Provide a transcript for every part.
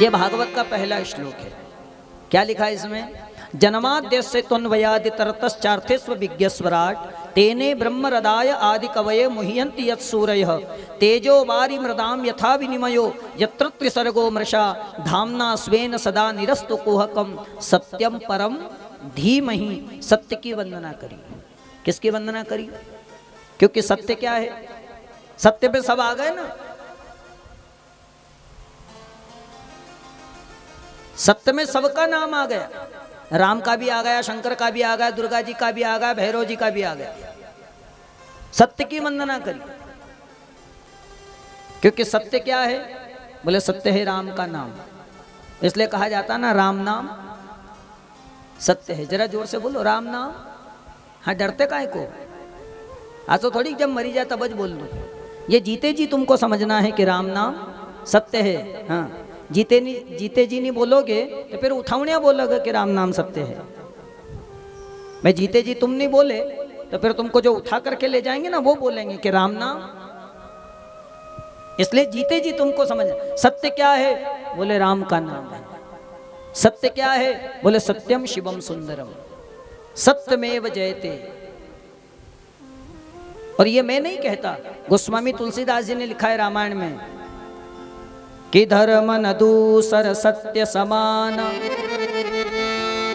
ये भागवत का पहला श्लोक है। क्या लिखा है इसमें? जन्माद्यस्य त्वन्वयादि तरतश्चार्थेष्व विज्ञस्वराट तेने ब्रह्मरदाय आदि कवये मुह्यन्ति यत्सूरयः तेजो वारि मृदाम यथा विनिमयो यत्र त्रिसर्गो मृषा धाम्ना स्वेन सदा निरस्तु कुहकम सत्यम परम धीमहि। सत्य की वंदना करी। किसकी वंदना करी? क्योंकि सत्य क्या है? सत्य पे सब आ गए ना। सत्य में सबका नाम आ गया। राम का भी आ गया, शंकर का भी आ गया, दुर्गा जी का भी आ गया, भैरव जी का भी आ गया। सत्य की वंदना करी। क्योंकि सत्य क्या है? बोले सत्य है राम का नाम। इसलिए कहा जाता ना राम नाम सत्य है। जरा जोर से बोलो राम नाम। हाँ, डरते काहे को? आज तो थोड़ी जब मरी जाए तब बोल दो। ये जीते जी तुमको समझना है कि राम नाम सत्य है। हाँ, जीते जी नहीं बोलोगे तो फिर उठावनिया बोलोगे कि राम नाम सत्य है। मैं जीते जी तुम नहीं बोले तो फिर तुमको जो उठा करके ले जाएंगे ना वो बोलेंगे कि राम नाम। इसलिए जीते जी तुमको समझ। सत्य क्या है? बोले राम का नाम है। सत्य क्या है? बोले सत्यम शिवम सुंदरम सत्यमेव जयते। और ये मैं नहीं कहता, गोस्वामी तुलसीदास जी ने लिखा है रामायण में कि धर्म न दूसर सत्य समान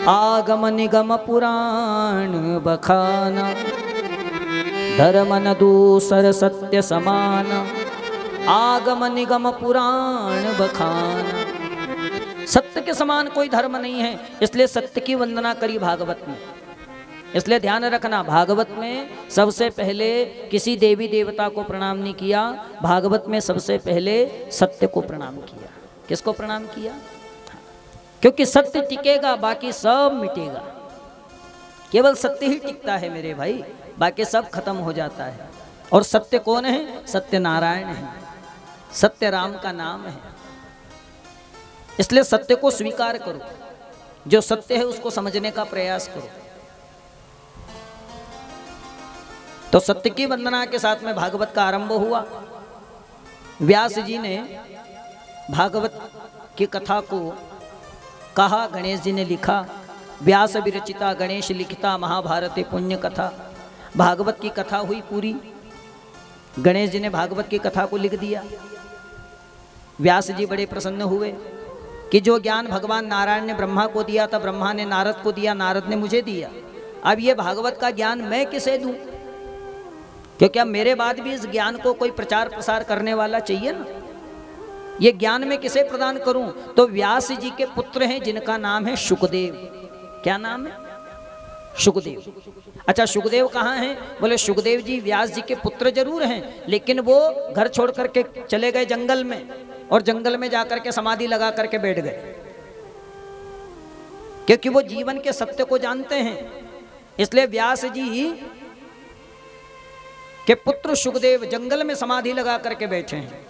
आगम निगम पुराण बखाना। धर्म न दूसर सत्य समान आगम निगम पुराण बखाना। सत्य के समान कोई धर्म नहीं है, इसलिए सत्य की वंदना करी भागवत में। इसलिए ध्यान रखना, भागवत में सबसे पहले किसी देवी देवता को प्रणाम नहीं किया, भागवत में सबसे पहले सत्य को प्रणाम किया। किसको प्रणाम किया? क्योंकि सत्य टिकेगा, बाकी सब मिटेगा। केवल सत्य ही टिकता है मेरे भाई, बाकी सब खत्म हो जाता है। और सत्य कौन है? सत्य नारायण है, सत्य राम का नाम है। इसलिए सत्य को स्वीकार करो, जो सत्य है उसको समझने का प्रयास करो। तो सत्य की वंदना के साथ में भागवत का आरंभ हुआ। व्यास जी ने भागवत की कथा को कहा, गणेश जी ने लिखा। व्यास विरचिता गणेश लिखिता महाभारते पुण्य कथा। भागवत की कथा हुई पूरी। गणेश जी ने भागवत की कथा को लिख दिया। व्यास जी बड़े प्रसन्न हुए कि जो ज्ञान भगवान नारायण ने ब्रह्मा को दिया था, ब्रह्मा ने नारद को दिया, नारद ने मुझे दिया। अब ये भागवत का ज्ञान मैं किसे दूं? क्योंकि अब मेरे बाद भी इस ज्ञान को कोई प्रचार प्रसार करने वाला चाहिए ना। ये ज्ञान मैं किसे प्रदान करूं? तो व्यास जी के पुत्र हैं जिनका नाम है शुकदेव। क्या नाम है? शुकदेव। अच्छा, शुकदेव कहाँ हैं? बोले शुकदेव जी व्यास जी के पुत्र जरूर हैं, लेकिन वो घर छोड़ करके चले गए जंगल में, और जंगल में जाकर के समाधि लगा करके बैठ गए, क्योंकि वो जीवन के सत्य को जानते हैं। इसलिए व्यास जी के पुत्र शुकदेव जंगल में समाधि लगा करके बैठे हैं।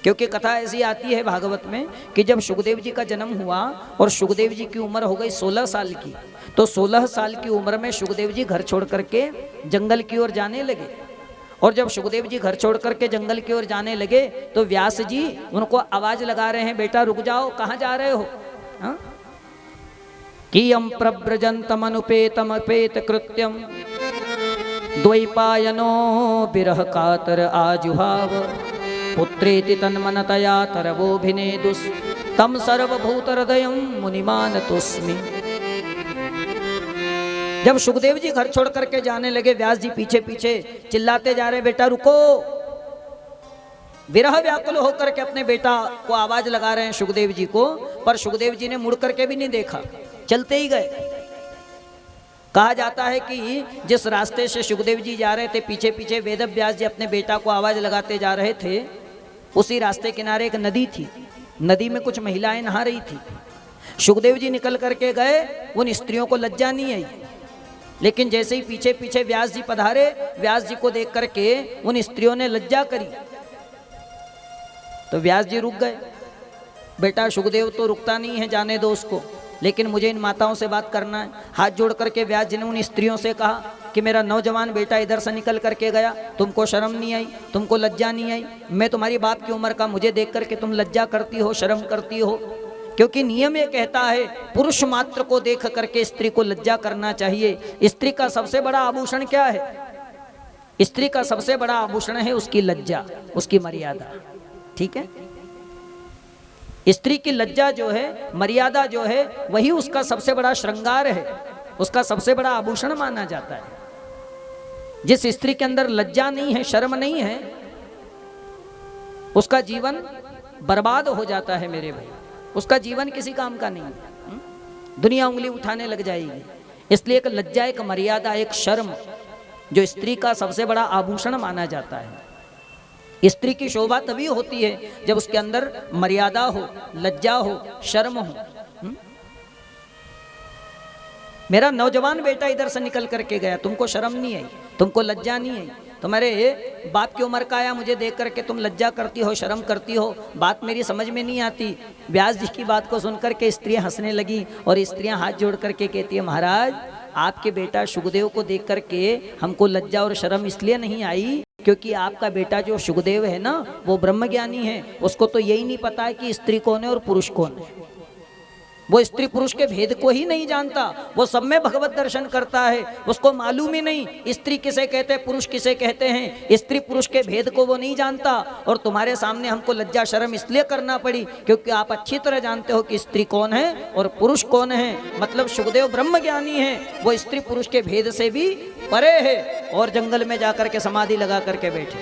क्योंकि कथा ऐसी आती है भागवत में कि जब शुकदेव जी का जन्म हुआ और शुकदेव जी की उम्र हो गई 16 साल की, तो 16 साल की उम्र में शुकदेव जी घर छोड़ करके जंगल की ओर जाने लगे। और जब शुकदेव जी घर छोड़ करके जंगल की ओर जाने लगे तो व्यास जी उनको आवाज लगा रहे हैं, बेटा रुक जाओ, कहाँ जा रहे हो? हाँ? कियम प्रव्रजंतमनुपेतमपेत कृत्यम द्वैपायनो विरह कातर आजुहाव पुत्रेति तन्मनतया तरवोभिनेदुस् तम सर्वभूत हृदयं मुनिमानतोस्मि। जब सुखदेव जी घर छोड़ करके जाने लगे, व्यास जी पीछे पीछे चिल्लाते जा रहे, बेटा रुको। विरह व्याकुल होकर के अपने बेटा को आवाज लगा रहे हैं सुखदेव जी को, पर सुखदेव जी ने मुड़ करके भी नहीं देखा, चलते ही गए। कहा जाता है कि जिस रास्ते से सुखदेव जी जा रहे थे, पीछे पीछे वेद व्यास जी अपने बेटा को आवाज लगाते जा रहे थे, उसी रास्ते किनारे एक नदी थी। नदी में कुछ महिलाएं नहा रही थी। सुखदेव जी निकल करके गए, उन स्त्रियों को लज्जा नहीं आई, लेकिन जैसे ही पीछे पीछे व्यास जी पधारे, व्यास जी को देख करके उन स्त्रियों ने लज्जा करी, तो व्यास जी रुक गए। बेटा सुखदेव तो रुकता नहीं है, जाने दो उसको, लेकिन मुझे इन माताओं से बात करना है। हाथ जोड़ करके व्यास जी ने उन स्त्रियों से कहा कि मेरा नौजवान बेटा इधर से निकल करके गया, तुमको शर्म नहीं आई, तुमको लज्जा नहीं आई? मैं तुम्हारी बाप की उम्र का, मुझे देख करके तुम लज्जा करती हो, शर्म करती हो? क्योंकि नियम ये कहता है पुरुष मात्र को देख करके स्त्री को लज्जा करना चाहिए। स्त्री का सबसे बड़ा आभूषण क्या है? स्त्री का सबसे बड़ा आभूषण है उसकी लज्जा, उसकी मर्यादा। ठीक है, स्त्री की लज्जा जो है, मर्यादा जो है, वही उसका सबसे बड़ा श्रृंगार है, उसका सबसे बड़ा आभूषण माना जाता है। जिस स्त्री के अंदर लज्जा नहीं है, शर्म नहीं है, उसका जीवन बर्बाद हो जाता है मेरे भाई, उसका जीवन किसी काम का नहीं है, दुनिया उंगली उठाने लग जाएगी। इसलिए एक लज्जा, एक मर्यादा, एक शर्म जो स्त्री का सबसे बड़ा आभूषण माना जाता है। स्त्री की शोभा तभी होती है जब उसके अंदर मर्यादा हो, लज्जा हो, शर्म हो। मेरा नौजवान बेटा इधर से निकल करके गया, तुमको शर्म नहीं आई, तुमको लज्जा नहीं आई? तुम्हारे बाप की उम्र का आया, मुझे देख करके तुम लज्जा करती हो, शर्म करती हो, बात मेरी समझ में नहीं आती। व्यास जी की बात को सुनकर के स्त्रियां हंसने लगी और स्त्रियां हाथ जोड़ करके कहती है, महाराज आपके बेटा शुकदेव को देख करके हमको लज्जा और शर्म इसलिए नहीं आई क्योंकि आपका बेटा जो शुकदेव है ना, वो ब्रह्मज्ञानी है, उसको तो यही नहीं पता है कि स्त्री कौन है और पुरुष कौन है। वो स्त्री पुरुष के भेद को ही नहीं जानता, वो सब में भगवत दर्शन करता है, उसको मालूम ही नहीं स्त्री किसे कहते हैं, पुरुष किसे कहते हैं, स्त्री पुरुष के भेद को वो नहीं जानता। और तुम्हारे सामने हमको लज्जा शर्म इसलिए करना पड़ी क्योंकि आप अच्छी तरह जानते हो कि स्त्री कौन है और पुरुष कौन है। मतलब शुकदेव ब्रह्मज्ञानी है, वो स्त्री पुरुष के भेद से भी परे है और जंगल में जाकर के समाधि लगा करके बैठे।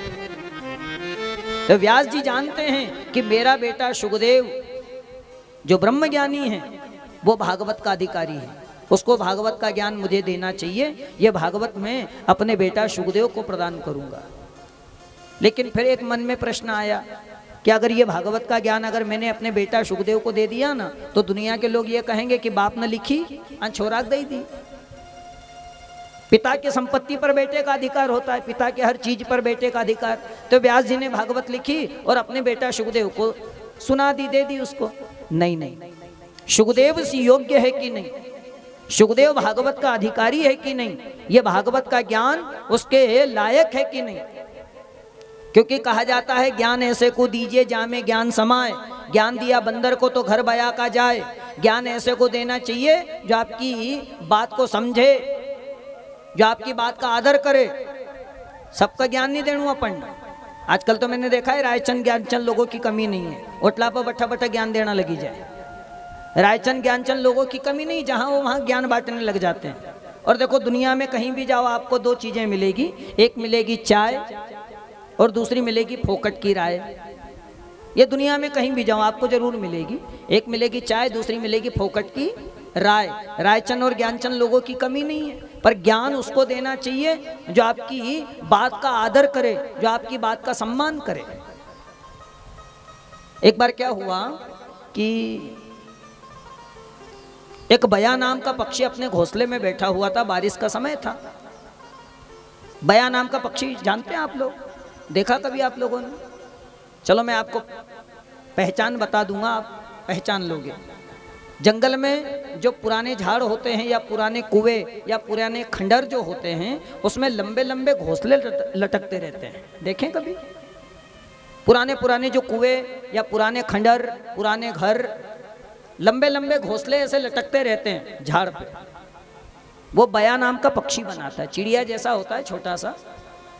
तो व्यास जी जानते हैं कि मेरा बेटा शुकदेव जो ब्रह्मज्ञानी है वो भागवत का अधिकारी है, उसको भागवत का ज्ञान मुझे देना चाहिए, ये भागवत मैं अपने बेटा शुकदेव को प्रदान करूंगा। लेकिन फिर एक मन में प्रश्न आया कि अगर ये भागवत का ज्ञान अगर मैंने अपने बेटा शुकदेव को दे दिया ना, तो दुनिया के लोग ये कहेंगे कि बाप ने लिखी छोराक दे दी। पिता की संपत्ति पर बेटे का अधिकार होता है, पिता के हर चीज पर बेटे का अधिकार। तो व्यास जी ने भागवत लिखी और अपने बेटा शुकदेव को सुना दी, दे दी उसको। नहीं नहीं, शुकदेव से योग्य है कि नहीं, शुकदेव भागवत का अधिकारी है कि नहीं, ये भागवत का ज्ञान उसके लायक है कि नहीं। क्योंकि कहा जाता है ज्ञान ऐसे को दीजिए जामे ज्ञान समाए, ज्ञान दिया बंदर को तो घर बया का जाए। ज्ञान ऐसे को देना चाहिए जो आपकी बात को समझे, जो आपकी बात का आदर करे। सबका ज्ञान नहीं देना अपन। आजकल तो मैंने देखा है रायचंद ज्ञानचंद लोगों की कमी नहीं है, ओटला पर बट्ठा बट्ठा ज्ञान देना लगी जाए। रायचंद ज्ञानचंद लोगों की कमी नहीं, जहां वो वहां ज्ञान बांटने लग जाते हैं। और देखो दुनिया में कहीं भी जाओ आपको दो चीजें मिलेगी, एक मिलेगी चाय और दूसरी मिलेगी फोकट की राय। ये दुनिया में कहीं भी जाओ आपको जरूर मिलेगी, एक मिलेगी चाय, दूसरी मिलेगी फोकट की राय। रायचंद और ज्ञानचंद लोगों की कमी नहीं है, पर ज्ञान उसको देना चाहिए जो आपकी बात का आदर करे, जो आपकी बात का सम्मान करे। एक बार क्या हुआ कि एक बया नाम का पक्षी अपने घोंसले में बैठा हुआ था, बारिश का समय था। बया नाम का पक्षी जानते हैं आप लोग, देखा कभी आप लोगों ने? चलो मैं आपको पहचान बता दूंगा, आप पहचान लोगे। जंगल में जो पुराने झाड़ होते हैं या पुराने कुएं या पुराने खंडर जो होते हैं, उसमें लंबे लंबे घोंसले लटकते रहते हैं, देखें कभी? पुराने पुराने जो कुएं या पुराने खंडर, पुराने घर, लंबे लंबे घोंसले ऐसे लटकते रहते हैं झाड़ पे। वो बया नाम का पक्षी बनाता है, चिड़िया जैसा होता है छोटा सा।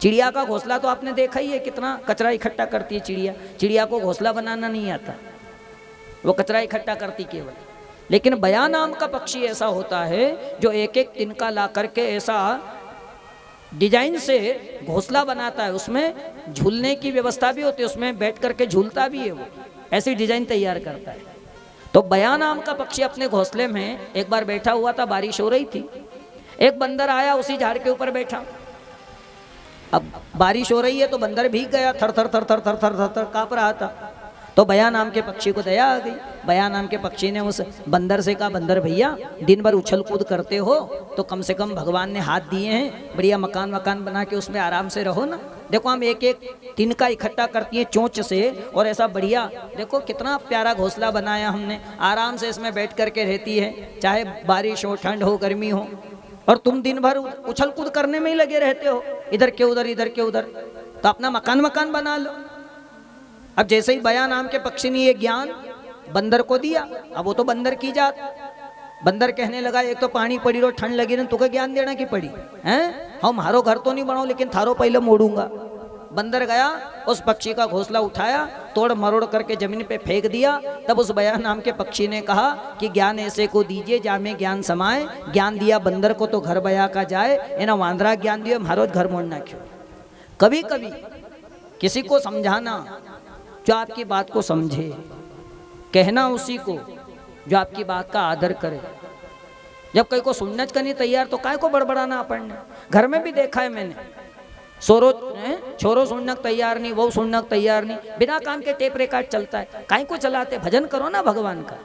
चिड़िया का घोंसला तो आपने देखा ही है, कितना कचरा इकट्ठा करती है चिड़िया। चिड़िया को घोंसला बनाना नहीं आता, वो कचरा इकट्ठा करती केवल। लेकिन बया नाम का पक्षी ऐसा होता है जो एक एक तिनका ला करके ऐसा डिजाइन से घोंसला बनाता है, उसमें झूलने की व्यवस्था भी होती है, उसमें बैठ करके झूलता भी है, वो ऐसी डिजाइन तैयार करता है। तो बया नाम का पक्षी अपने घोंसले में एक बार बैठा हुआ था, बारिश हो रही थी। एक बंदर आया, उसी झाड़ के ऊपर बैठा। अब बारिश हो रही है तो बंदर भीग गया, थर थर थर थर थर थर थर थर कांप रहा था। तो बया नाम के पक्षी को दया आ गई। बया नाम के पक्षी ने उस बंदर से कहा, बंदर भैया दिन भर उछल कूद करते हो तो कम से कम भगवान ने हाथ दिए हैं, बढ़िया मकान वकान बना के उसमें आराम से रहो ना। देखो हम एक एक तिनका इकट्ठा करती है चोंच से, और ऐसा बढ़िया देखो कितना प्यारा घोंसला बनाया हमने, आराम से इसमें बैठ करके रहती है, चाहे बारिश हो, ठंड हो, गर्मी हो। और तुम दिन भर उछल कूद करने में ही लगे रहते हो, इधर के उधर इधर के उधर। तो अपना मकान बना लो। अब जैसे ही बया नाम के पक्षी ने ये ज्ञान बंदर को दिया, अब वो तो बंदर की जात, बंदर कहने लगा एक तो पानी पड़ी रो ठंड लगी ना, तुके ज्ञान देना की पड़ी हैं, हम हारो घर तो नहीं बनाओ लेकिन थारो पहले मोड़ूंगा। बंदर गया, उस पक्षी का घोंसला उठाया, तोड़ मरोड़ करके जमीन पे फेंक दिया। तब उस बया नाम के पक्षी ने कहा कि ज्ञान ऐसे को दीजिए जा में ज्ञान समाए। ज्ञान दिया बंदर को तो घर बया का जाए, एना वांदरा ज्ञान दियो मारो घर मोड़ना क्यों। कभी कभी किसी को समझाना जो आपकी बात को समझे, कहना उसी को जो आपकी बात का आदर करे। जब कहीं को सुनना का नहीं तैयार तो काय को बड़बड़ाना अपन ने। घर में भी देखा है मैंने, छोरो सुनना तैयार नहीं, वो सुनना तैयार नहीं, बिना काम के टेप रिकॉर्ड चलता है। काय को चलाते, भजन करो ना भगवान का।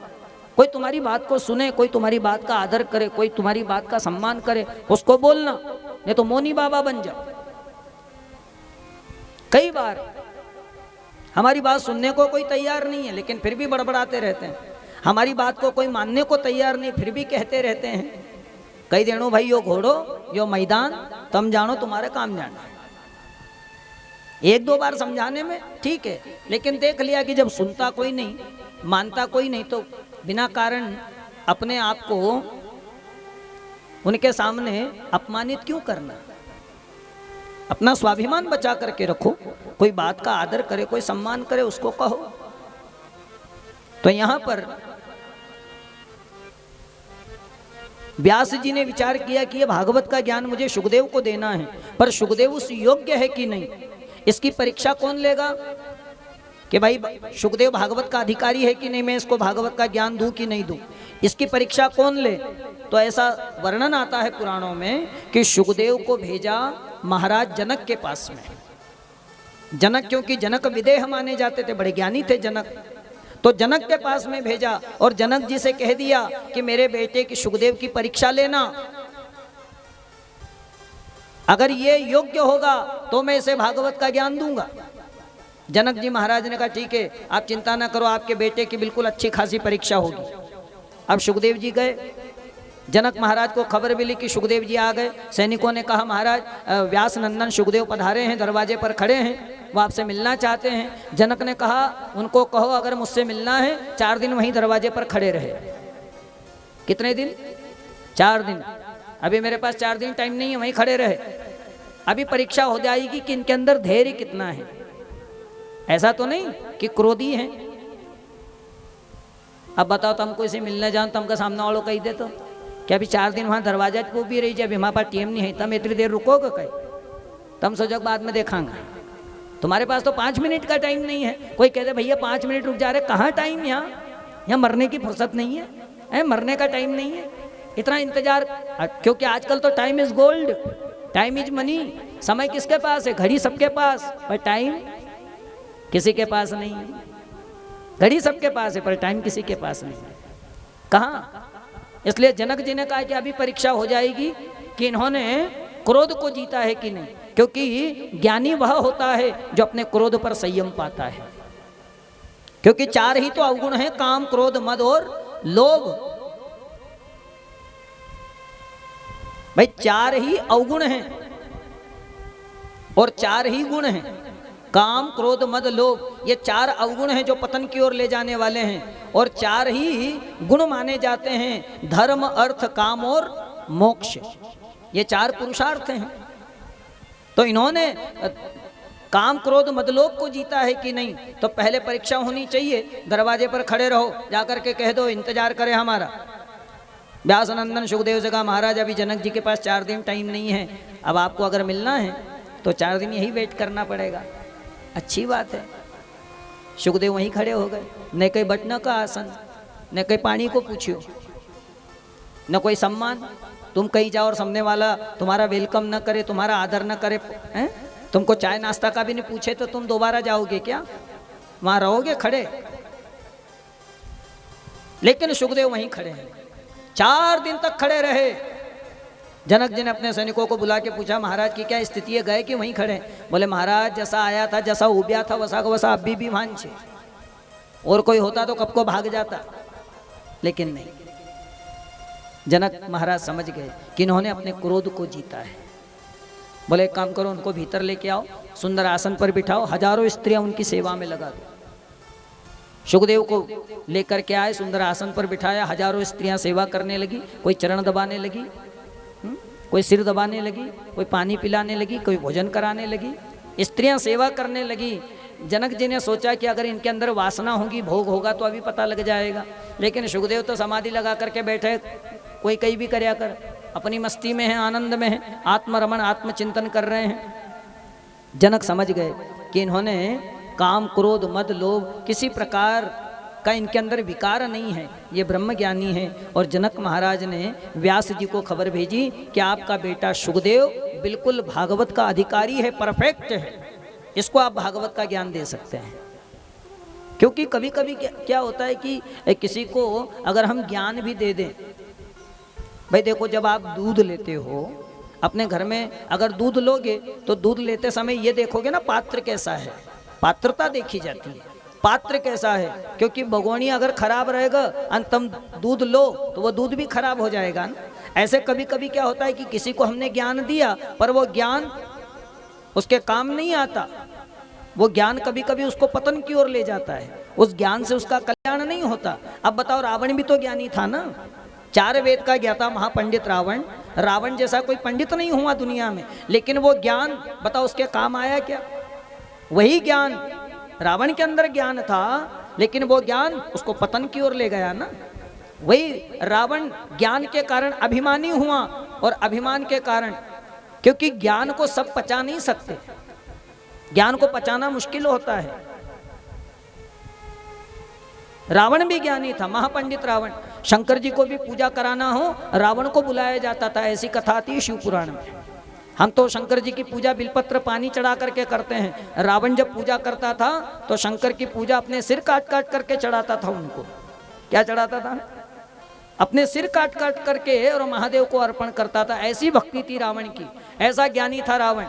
कोई तुम्हारी बात को सुने, कोई तुम्हारी बात का आदर करे, कोई तुम्हारी बात का सम्मान करे, उसको बोलना, नहीं तो मोनी बाबा बन जाओ। कई बार हमारी बात सुनने को कोई तैयार नहीं है लेकिन फिर भी बड़बड़ाते रहते हैं। हमारी बात को कोई मानने को तैयार नहीं फिर भी कहते रहते हैं। कई देनो भाई यो घोड़ो यो मैदान तुम जानो तुम्हारे काम जाना। एक दो बार समझाने में ठीक है, लेकिन देख लिया कि जब सुनता कोई नहीं, मानता कोई नहीं, तो बिना कारण अपने आप को उनके सामने अपमानित क्यों करना। अपना स्वाभिमान बचा करके रखो, कोई बात का आदर करे, कोई सम्मान करे, उसको कहो। तो यहां पर व्यास जी ने विचार किया कि ये भागवत का ज्ञान मुझे शुकदेव को देना है, पर शुकदेव उस योग्य है कि नहीं, इसकी परीक्षा कौन लेगा कि भाई शुकदेव भागवत का अधिकारी है कि नहीं, मैं इसको भागवत का ज्ञान दूं कि नहीं दूं, इसकी परीक्षा कौन ले। तो ऐसा वर्णन आता है पुराणों में कि शुकदेव को भेजा महाराज जनक के पास में। जनक क्योंकि जनक विदेह माने जाते थे, बड़े ज्ञानी थे जनक, तो जनक के पास में भेजा और जनक जी से कह दिया कि मेरे बेटे की शुकदेव की परीक्षा लेना, अगर ये योग्य होगा तो मैं इसे भागवत का ज्ञान दूंगा। जनक जी महाराज ने कहा ठीक है, आप चिंता ना करो, आपके बेटे की बिल्कुल अच्छी खासी परीक्षा होगी। अब शुकदेव जी गए, जनक महाराज को खबर मिली कि शुकदेव जी आ गए। सैनिकों ने कहा महाराज व्यास नंदन शुकदेव पधारे हैं, दरवाजे पर खड़े हैं, वो आपसे मिलना चाहते हैं। जनक ने कहा उनको कहो अगर मुझसे मिलना है 4 दिन वहीं दरवाजे पर खड़े रहे। कितने दिन? 4 दिन। अभी मेरे पास 4 दिन टाइम नहीं है, वहीं खड़े रहे। अभी परीक्षा हो जाएगी कि इनके अंदर धैर्य कितना है। ऐसा तो नहीं कि क्रोधी हैं। अब बताओ तुमको इसे मिलने जाओ, तुमका सामने वालों कही दे तो क्या अभी 4 दिन वहाँ दरवाजा को भी रही जाए, अभी हमारे पास टीम नहीं है, तुम इतनी देर रुकोगे कहीं, तुम सोचो बाद में देखांगा। तुम्हारे पास तो 5 मिनट का टाइम नहीं है। कोई कहते भैया 5 मिनट रुक जा रहे, कहाँ टाइम, यहाँ मरने की फुर्सत नहीं है, मरने का टाइम नहीं है, इतना इंतजार। क्योंकि आजकल तो time is gold, time is money. समय किसके पास है? घड़ी सबके पास, पर टाइम किसी के पास नहीं है। घड़ी सबके पास है पर टाइम किसी के पास नहीं है। कहाँ? इसलिए जनक जी ने कहा कि अभी परीक्षा हो जाएगी कि इन्होंने क्रोध को जीता है कि नहीं, क्योंकि ज्ञानी वह होता है जो अपने क्रोध पर संयम पाता है। क्योंकि 4 ही तो अवगुण हैं, काम क्रोध मद और लोभ। भाई 4 ही अवगुण हैं और 4 ही गुण हैं, काम क्रोध मद लोभ। ये 4 अवगुण हैं जो पतन की ओर ले जाने वाले हैं, और 4 ही गुण माने जाते हैं, धर्म अर्थ काम और मोक्ष। ये 4 पुरुषार्थ हैं। तो इन्होंने काम क्रोध मद लोभ को जीता है कि नहीं, तो पहले परीक्षा होनी चाहिए। दरवाजे पर खड़े रहो, जाकर के कह दो इंतजार करे हमारा। व्यासनंदन शुकदेव से कहा महाराज अभी जनक जी के पास 4 दिन टाइम नहीं है, अब आपको अगर मिलना है तो 4 दिन यही वेट करना पड़ेगा। अच्छी बात है। शुकदेव वहीं खड़े हो गए, न कोई बटना का आसन, न कोई पानी को पूछियो, न कोई सम्मान। तुम कहीं जाओ और सामने वाला तुम्हारा वेलकम न करे, तुम्हारा आदर न करे, हैं? तुमको चाय नाश्ता का भी नहीं पूछे तो तुम दोबारा जाओगे क्या? वहां रहोगे खड़े? लेकिन शुकदेव वहीं खड़े हैं, 4 दिन तक खड़े रहे। जनक जी ने अपने सैनिकों को बुला के पूछा महाराज की क्या स्थिति है, गए कि वहीं खड़े? बोले महाराज जैसा आया था, जैसा उबिया था, वैसा का वैसा अभी भी वहां छे। और कोई होता तो कब को भाग जाता, लेकिन नहीं। जनक महाराज समझ गए कि इन्होंने अपने क्रोध को जीता है। बोले एक काम करो, उनको भीतर लेके आओ, सुंदर आसन पर बिठाओ, हजारों स्त्रियां उनकी सेवा में लगा दो। सुखदेव को लेकर के आए, सुंदर आसन पर बिठाया, हजारों स्त्रियां सेवा करने लगी। कोई चरण दबाने लगी, कोई सिर दबाने लगी, कोई पानी पिलाने लगी, कोई भोजन कराने लगी, स्त्रियां सेवा करने लगी। जनक जी ने सोचा कि अगर इनके अंदर वासना होगी, भोग होगा तो अभी पता लग जाएगा। लेकिन सुखदेव तो समाधि लगा करके बैठे, कोई कहीं भी करया कर, अपनी मस्ती में है, आनंद में है, आत्मरमण आत्मचिंतन कर रहे हैं। जनक समझ गए कि इन्होंने काम क्रोध मद लोभ किसी प्रकार का इनके अंदर विकार नहीं है, ये ब्रह्म ज्ञानी है। और जनक महाराज ने व्यास जी को खबर भेजी कि आपका बेटा सुखदेव बिल्कुल भागवत का अधिकारी है, परफेक्ट है, इसको आप भागवत का ज्ञान दे सकते हैं। क्योंकि कभी कभी क्या होता है कि किसी को अगर हम ज्ञान भी दे दें, भाई देखो जब आप दूध लेते हो अपने घर में, अगर दूध लोगे तो दूध लेते समय ये देखोगे ना पात्र कैसा है, पात्रता देखी जाती है, पात्र कैसा है। क्योंकि भगोनी अगर खराब रहेगा अंतम दूध लो तो वो दूध भी खराब हो जाएगा ना। ऐसे कभी कभी क्या होता है कि किसी को हमने ज्ञान दिया पर वो ज्ञान उसके काम नहीं आता, वो ज्ञान कभी कभी उसको पतन की ओर ले जाता है, उस ज्ञान से उसका कल्याण नहीं होता। अब बताओ, रावण भी तो ज्ञानी था ना, 4 वेद का ज्ञाता महापंडित रावण, रावण जैसा कोई पंडित नहीं हुआ दुनिया में, लेकिन वो ज्ञान बताओ उसके काम आया क्या? वही ज्ञान रावण के अंदर ज्ञान था, लेकिन वो ज्ञान उसको पतन की ओर ले गया ना। वही रावण ज्ञान के कारण अभिमानी हुआ, और अभिमान के कारण, क्योंकि ज्ञान को सब पचा नहीं सकते, ज्ञान को पचाना मुश्किल होता है। रावण भी ज्ञानी था, महापंडित रावण। शंकर जी को भी पूजा कराना हो रावण को बुलाया जाता था, ऐसी कथा आती है शिव पुराण में। हम तो शंकर जी की पूजा बिलपत्र पानी चढ़ा करके करते हैं, रावण जब पूजा करता था तो शंकर की पूजा अपने सिर काट काट करके चढ़ाता था उनको। क्या चढ़ाता था? अपने सिर काट काट करके और महादेव को अर्पण करता था। ऐसी भक्ति थी रावण की, ऐसा ज्ञानी था रावण।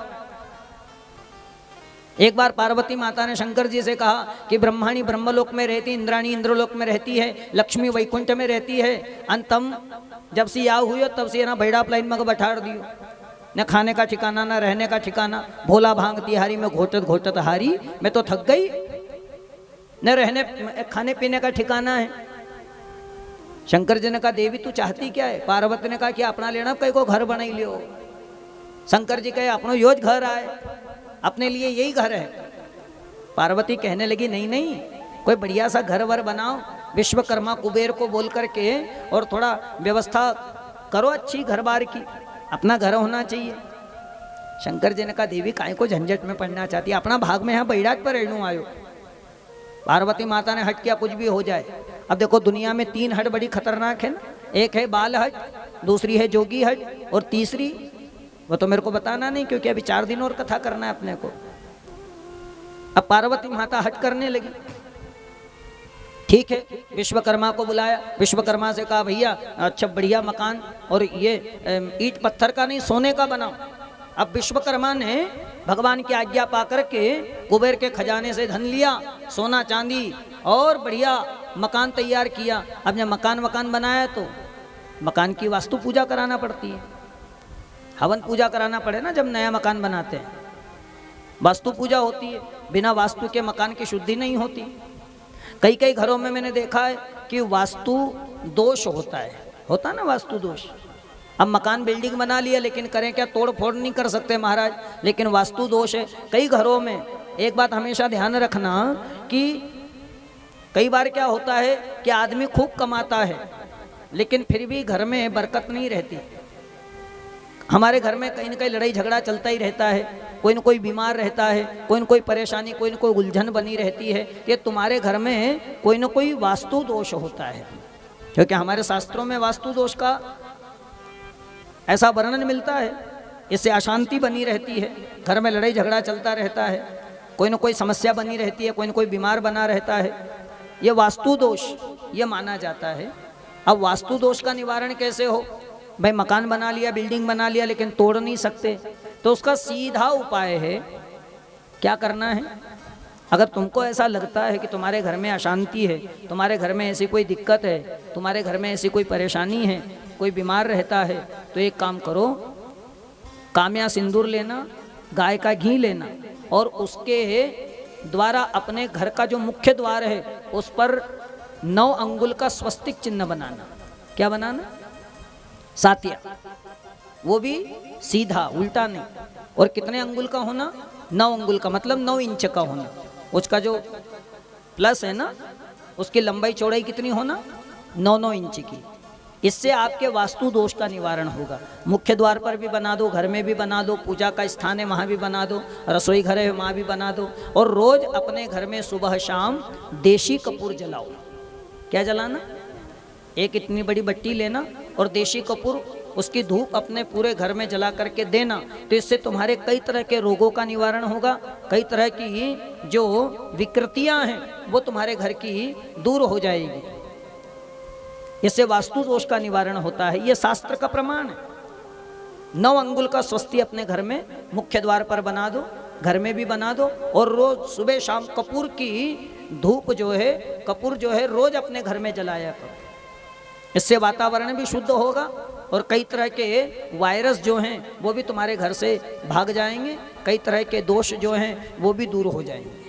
एक बार पार्वती माता ने शंकर जी से कहा कि ब्रह्माणी ब्रह्मलोक में रहती, इंद्राणी इंद्रलोक में रहती है, लक्ष्मी वैकुंठ में रहती है। अंतम जब से याव हुई तब से ना भैड़ा प्लाइन में बैठा दियो, न खाने का ठिकाना न रहने का ठिकाना, भोला भांग तिहारी में घोटत घोटत हारी, मैं तो थक गई, न रहने खाने पीने का ठिकाना है। शंकर जी ने कहा देवी तू चाहती क्या है? पार्वती ने कहा कि अपना लेना कहीं को घर बनाई लियो। शंकर जी कहे अपनो योज घर आए, अपने लिए यही घर है। पार्वती कहने लगी नहीं नहीं, कोई बढ़िया सा घर वर बनाओ, विश्वकर्मा कुबेर को बोल करके और थोड़ा व्यवस्था करो अच्छी घर बार की, अपना घर होना चाहिए। शंकर जी ने कहा देवी काहे को झंझट में पड़ना चाहती, अपना भाग में यहाँ बैराट पर रहनू आयो। पार्वती माता ने हट किया कुछ भी हो जाए। अब देखो दुनिया में 3 हट बड़ी खतरनाक है ना, एक है बाल हट, दूसरी है जोगी हट, और तीसरी वो तो मेरे को बताना नहीं क्योंकि अभी 4 दिन और कथा करना है अपने को। अब पार्वती माता हट करने लगी। ठीक है, विश्वकर्मा को बुलाया, विश्वकर्मा से कहा भैया अच्छा बढ़िया मकान, और ये ईंट पत्थर का नहीं सोने का बनाओ। अब विश्वकर्मा ने भगवान की आज्ञा पा करके कुबेर के खजाने से धन लिया, सोना चांदी, और बढ़िया मकान तैयार किया। अब जब मकान बनाया तो मकान की वास्तु पूजा कराना पड़ती है, हवन पूजा कराना पड़े ना। जब नया मकान बनाते हैं वास्तु पूजा होती है, बिना वास्तु के मकान की शुद्धि नहीं होती। कई कई घरों में मैंने देखा है कि वास्तु दोष होता ना वास्तु दोष। अब मकान बिल्डिंग बना लिया लेकिन करें क्या, तोड़ फोड़ नहीं कर सकते महाराज, लेकिन वास्तु दोष है कई घरों में। एक बात हमेशा ध्यान रखना कि कई बार क्या होता है कि आदमी खूब कमाता है लेकिन फिर भी घर में बरकत नहीं रहती। हमारे घर में कहीं न कहीं लड़ाई झगड़ा चलता ही रहता है, कोई न कोई बीमार रहता है, कोई न कोई परेशानी, कोई न कोई उलझन बनी रहती है। ये तुम्हारे घर में कोई न कोई वास्तु दोष होता है, क्योंकि हमारे शास्त्रों में वास्तु दोष का ऐसा वर्णन मिलता है। इससे अशांति बनी रहती है, घर में लड़ाई झगड़ा चलता रहता है, कोई न कोई समस्या बनी रहती है, कोई न कोई बीमार बना रहता है। ये वास्तु दोष ये माना जाता है। अब वास्तु दोष का निवारण कैसे हो? भाई मकान बना लिया, बिल्डिंग बना लिया, लेकिन तोड़ नहीं सकते, तो उसका सीधा उपाय है क्या करना है। अगर तुमको ऐसा लगता है कि तुम्हारे घर में अशांति है, तुम्हारे घर में ऐसी कोई दिक्कत है, तुम्हारे घर में ऐसी कोई परेशानी है, कोई बीमार रहता है तो एक काम करो, काम्या सिंदूर लेना, गाय का घी लेना और उसके द्वारा अपने घर का जो मुख्य द्वार है उस पर 9 अंगुल का स्वस्तिक चिन्ह बनाना। क्या बनाना? सातिया, वो भी सीधा, उल्टा नहीं। और कितने अंगुल का होना? 9 अंगुल का, मतलब 9 इंच का होना। उसका जो प्लस है ना, उसकी लंबाई चौड़ाई कितनी होना? 9-9 इंच की। इससे आपके वास्तु दोष का निवारण होगा। मुख्य द्वार पर भी बना दो, घर में भी बना दो, पूजा का स्थान है वहाँ भी बना दो, रसोई घर है वहाँ भी बना दो। और रोज अपने घर में सुबह शाम देशी कपूर जलाओ। क्या जलाना? एक इतनी बड़ी बट्टी लेना और देशी कपूर, उसकी धूप अपने पूरे घर में जला करके देना। तो इससे तुम्हारे कई तरह के रोगों का निवारण होगा, कई तरह की जो विकृतियां हैं वो तुम्हारे घर की दूर हो जाएगी। इससे वास्तु दोष का निवारण होता है, ये शास्त्र का प्रमाण है। 9 अंगुल का स्वस्ति अपने घर में मुख्य द्वार पर बना दो, घर में भी बना दो और रोज सुबह शाम कपूर की धूप जो है, कपूर जो है रोज अपने घर में जलाया करो। इससे वातावरण भी शुद्ध होगा और कई तरह के वायरस जो हैं वो भी तुम्हारे घर से भाग जाएंगे, कई तरह के दोष जो हैं वो भी दूर हो जाएंगे।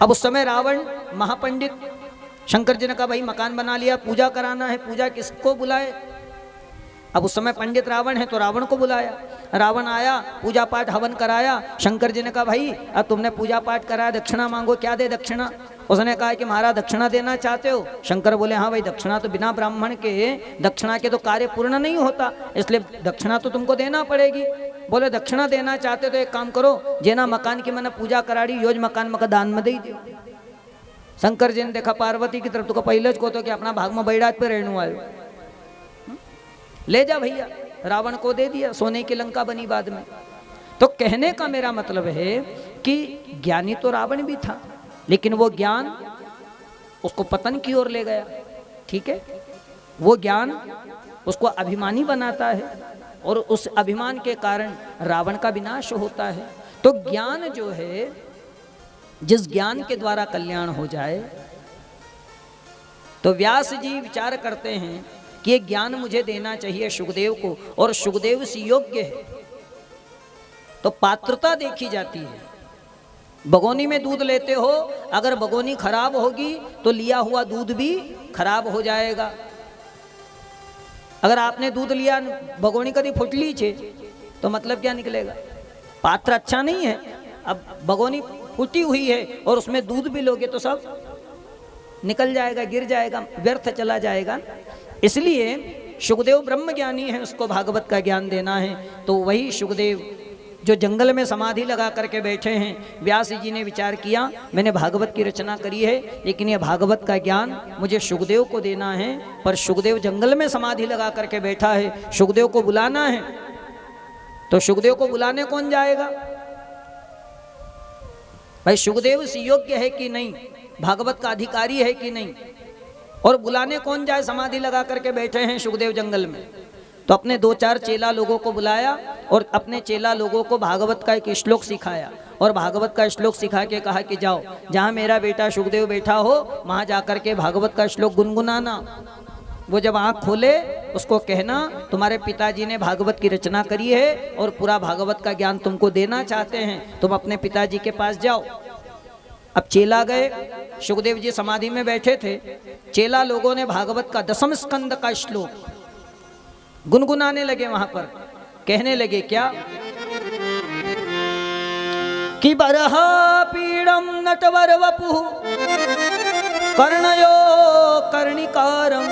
अब उस समय रावण महापंडित शंकर जी ने कहा भाई मकान बना लिया, पूजा कराना है, पूजा किसको बुलाए? अब उस समय पंडित रावण है तो रावण को बुलाया। रावण आया, पूजा पाठ हवन कराया। शंकर जी ने कहा भाई अब तुमने पूजा पाठ कराया, दक्षिणा मांगो, क्या दे दक्षिणा? उसने कहा कि महाराज दक्षिणा देना चाहते हो? शंकर बोले हाँ भाई, दक्षिणा तो बिना ब्राह्मण के, दक्षिणा के तो कार्य पूर्ण नहीं होता, इसलिए दक्षिणा तो तुमको देना पड़ेगी। बोले दक्षिणा देना चाहते तो एक काम करो, जेना मकान की मैंने पूजा कराड़ी योज मकान मका दान में दे दो। शंकर जी ने देखा पार्वती की तरफ, तो पहले को तो कि अपना भाग में बैराज पे रहने आयो, ले जा भैया। रावण को दे दिया, सोने की लंका बनी बाद में। तो कहने का मेरा मतलब है कि ज्ञानी तो रावण भी था, लेकिन वो ज्ञान उसको पतन की ओर ले गया। ठीक है, वो ज्ञान उसको अभिमानी बनाता है और उस अभिमान के कारण रावण का विनाश होता है। तो ज्ञान जो है, जिस ज्ञान के द्वारा कल्याण हो जाए, तो व्यास जी विचार करते हैं कि ये ज्ञान मुझे देना चाहिए सुखदेव को, और सुखदेव से योग्य है। तो पात्रता देखी जाती है। बगोनी में दूध लेते हो, अगर बगोनी खराब होगी तो लिया हुआ दूध भी खराब हो जाएगा। अगर आपने दूध लिया, बगोनी कभी फुटली छे, तो मतलब क्या निकलेगा? पात्र अच्छा नहीं है। अब बगोनी फूटी हुई है और उसमें दूध भी लोगे तो सब निकल जाएगा, गिर जाएगा, व्यर्थ चला जाएगा। इसलिए सुखदेव ब्रह्म ज्ञानी है, उसको भागवत का ज्ञान देना है। तो वही सुखदेव जो जंगल में समाधि लगा करके बैठे हैं, व्यास जी ने विचार किया मैंने भागवत की रचना करी है, लेकिन ये भागवत का ज्ञान मुझे सुखदेव को देना है। पर सुखदेव जंगल में समाधि लगा करके बैठा है, सुखदेव को बुलाना है। तो सुखदेव को बुलाने कौन जाएगा? भाई सुखदेव से योग्य है कि नहीं, भागवत का अधिकारी है कि नहीं, और बुलाने कौन जाए? समाधि लगा करके बैठे हैं सुखदेव जंगल में। तो अपने 2-4 चेला लोगों को बुलाया और अपने चेला लोगों को भागवत का एक श्लोक सिखाया, और भागवत का श्लोक सिखा के कहा कि जाओ जहाँ मेरा बेटा सुखदेव बैठा हो वहाँ जाकर के भागवत का श्लोक गुनगुनाना। वो जब आँख खोले उसको कहना तुम्हारे पिताजी ने भागवत की रचना करी है और पूरा भागवत का ज्ञान तुमको देना चाहते हैं, तुम अपने पिताजी के पास जाओ। अब चेला गए, सुखदेव जी समाधि में बैठे थे, चेला लोगों ने भागवत का 10वें स्कंद का श्लोक गुनगुनाने लगे। वहां पर कहने लगे क्या कि बरहा पीड़म नटवर वपु कर्णयो कर्णिकारम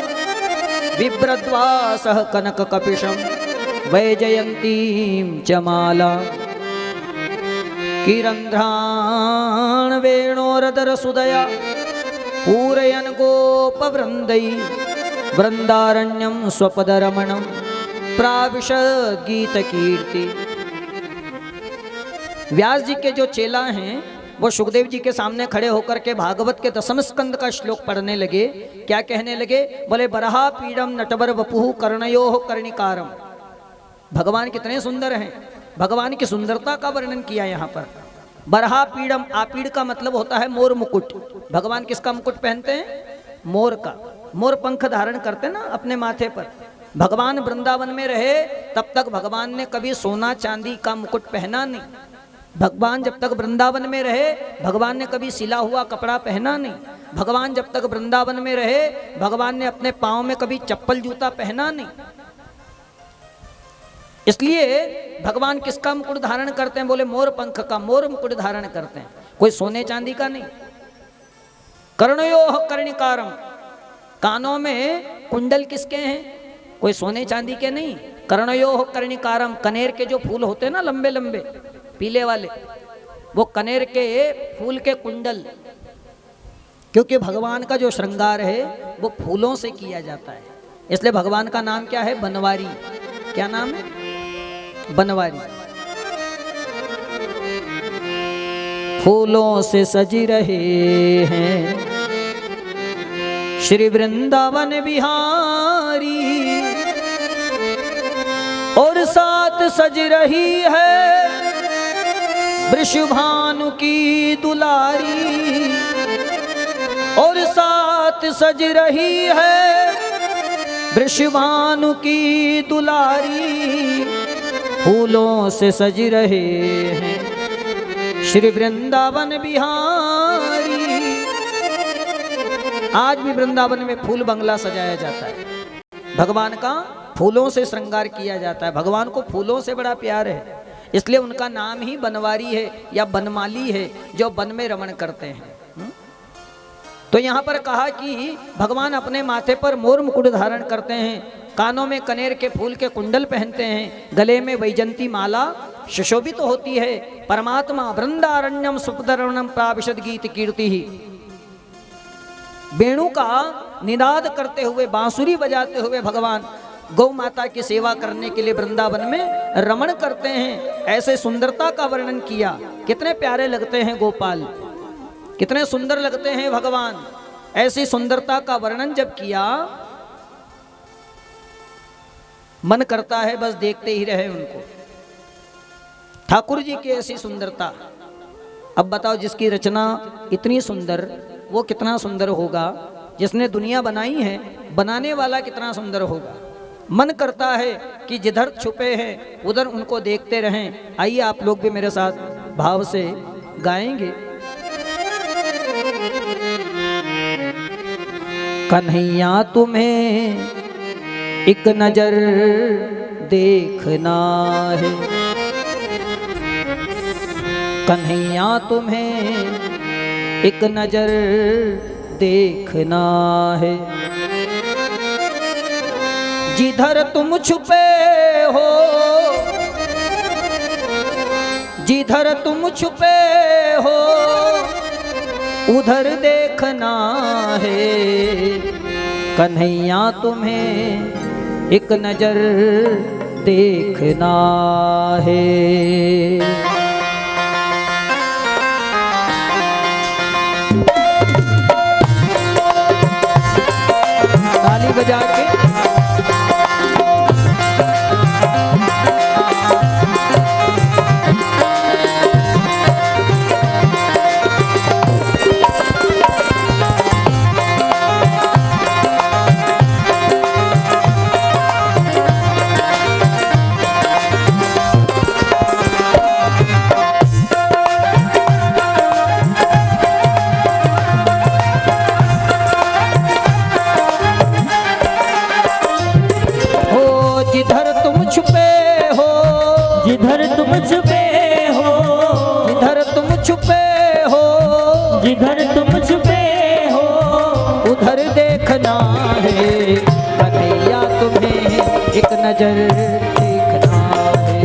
बिभ्रद्वासः कनक कपिशम वैजयंतीं च माला किरंध्राण वेणोरदर सुदया पूरयन गोपवृंदै वृंदारण्यम स्वपदरमणम प्राविशद गीत कीर्ति। व्यास जी के जो चेला हैं वो सुखदेव जी के सामने खड़े होकर के भागवत के 10वें स्कंद का श्लोक पढ़ने लगे। क्या कहने लगे? बोले बरहा पीड़म नटवर वपुः कर्णयोः कर्णिकारम। भगवान कितने सुंदर हैं, भगवान की सुंदरता का वर्णन किया यहाँ पर। बरहा पीड़म, आपीड़ का मतलब होता है मोर मुकुट। भगवान किसका मुकुट पहनते हैं? मोर का। मोर पंख धारण करते ना अपने माथे पर। भगवान वृंदावन में रहे तब तक भगवान ने कभी सोना चांदी का मुकुट पहना नहीं। भगवान जब तक वृंदावन में रहे भगवान ने कभी सिला हुआ कपड़ा पहना नहीं। भगवान जब तक वृंदावन में रहे भगवान ने अपने पांव में कभी चप्पल जूता पहना नहीं। इसलिए भगवान किसका मुकुट धारण करते हैं? बोले मोर पंख का, मोर मुकुट धारण करते हैं, कोई सोने चांदी का नहीं। कर्णयोः कर्णिकारम, कानों में कुंडल किसके हैं? कोई सोने चांदी के नहीं। कर्णयोः कर्णिकारम, कनेर के जो फूल होते हैं ना लंबे लंबे पीले वाले, वो कनेर के फूल के कुंडल। क्योंकि भगवान का जो श्रृंगार है वो फूलों से किया जाता है, इसलिए भगवान का नाम क्या है? बनवारी। क्या नाम है? बनवारी। फूलों से सजी रहे हैं श्री वृंदावन बिहारी, और साथ सज रही है वृषभानु की दुलारी, और साथ सज रही है वृषभानु की दुलारी। फूलों से सज रहे हैं श्री वृंदावन बिहारी। आज भी वृंदावन में फूल बंगला सजाया जाता है, भगवान का फूलों से श्रृंगार किया जाता है। भगवान को फूलों से बड़ा प्यार है, इसलिए उनका नाम ही बनवारी है या बनमाली है, जो वन में रमण करते हैं। तो यहाँ पर कहा कि भगवान अपने माथे पर मोर मुकुट धारण करते हैं, कानों में कनेर के फूल के कुंडल पहनते हैं, गले में वैजंती माला सुशोभित तो होती है। परमात्मा वृंदारण्यम सुपदरणम प्राविशद गीत कीर्ति ही, वेणु का निनाद करते हुए, बांसुरी बजाते हुए भगवान गौ माता की सेवा करने के लिए वृंदावन में रमण करते हैं। ऐसे सुंदरता का वर्णन किया। कितने प्यारे लगते हैं गोपाल, कितने सुंदर लगते हैं भगवान। ऐसी सुंदरता का वर्णन जब किया, मन करता है बस देखते ही रहे उनको। ठाकुर जी की ऐसी सुंदरता। अब बताओ, जिसकी रचना इतनी सुंदर, वो कितना सुंदर होगा। जिसने दुनिया बनाई है, बनाने वाला कितना सुंदर होगा। मन करता है कि जिधर छुपे हैं उधर उनको देखते रहें। आइए आप लोग भी मेरे साथ भाव से गाएंगे। कन्हैया तुम्हें एक नजर देखना है, कन्हैया तुम्हें एक नजर देखना है। जिधर तुम छुपे हो, जिधर तुम छुपे हो उधर देखना है। कन्हैया तुम्हें एक नजर देखना है। ताली बजा के जिधर तुम छुपे हो उधर देखना है। कन्हैया तुम्हें एक नजर देखना है।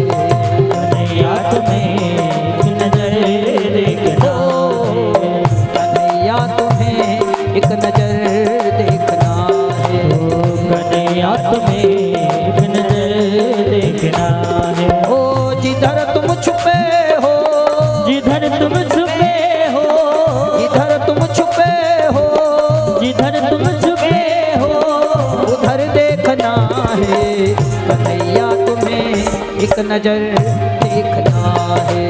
कन्हैया तुम्हें एक नजर देखना है। कन्हैया तुम्हें एक नजर देखना है। कन्हैया तुम्हें एक नजर देखना है। ओ जिधर तुम छुपे हो, जिधर तुम छुपे हो, जिधर तुम छुपे हो, जिधर तुम छुपे हो उधर देखना है। कन्हैया तुम्हें एक नजर देखना है।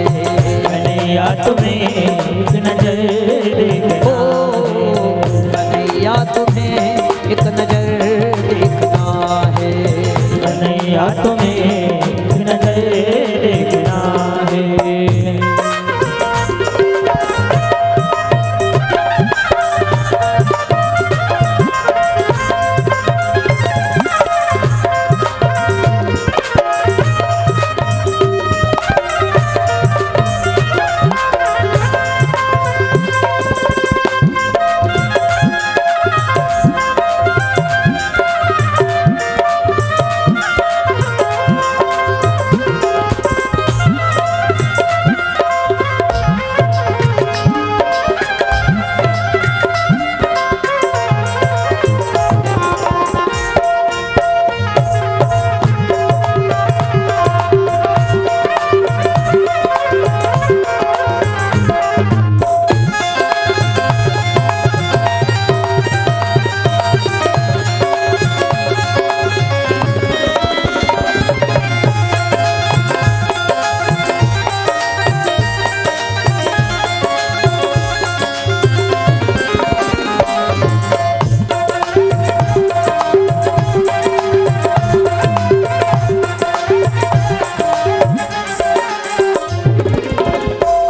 कन्हैया तुम्हें एक नजर देखना ओ कन्हैया तुम्हें एक नजर देखना है। कन्हैया तुम्हें एक नजर देखना है।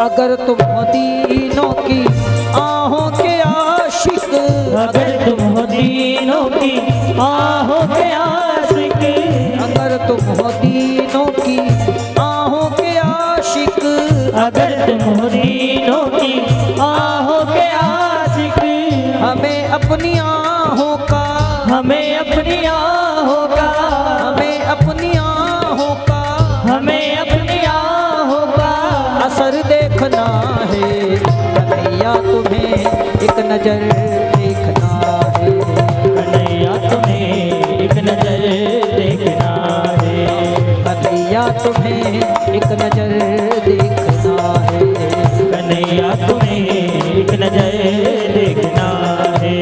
अगर तुम हो दीनों की आहों के आशिक, अगर तुम हो दीनों की आहों के आशिक, अगर तुम हो दीनों की आहों के आशिक, अगर तुम हो दीनों की आहों के आशिक, हमें अपनी आहों का, हमें अपनी आहों का, हमें अपनी आहों का, हमें अपनी आहों का असर देखना है। कन्हैया तुम्हें एक नजर देखना है। कन्हैया तुम्हें एक नजर देखना है। कन्हैया तुम्हें एक नजर देखना है। कन्हैया तुम्हें एक नजर देखना है।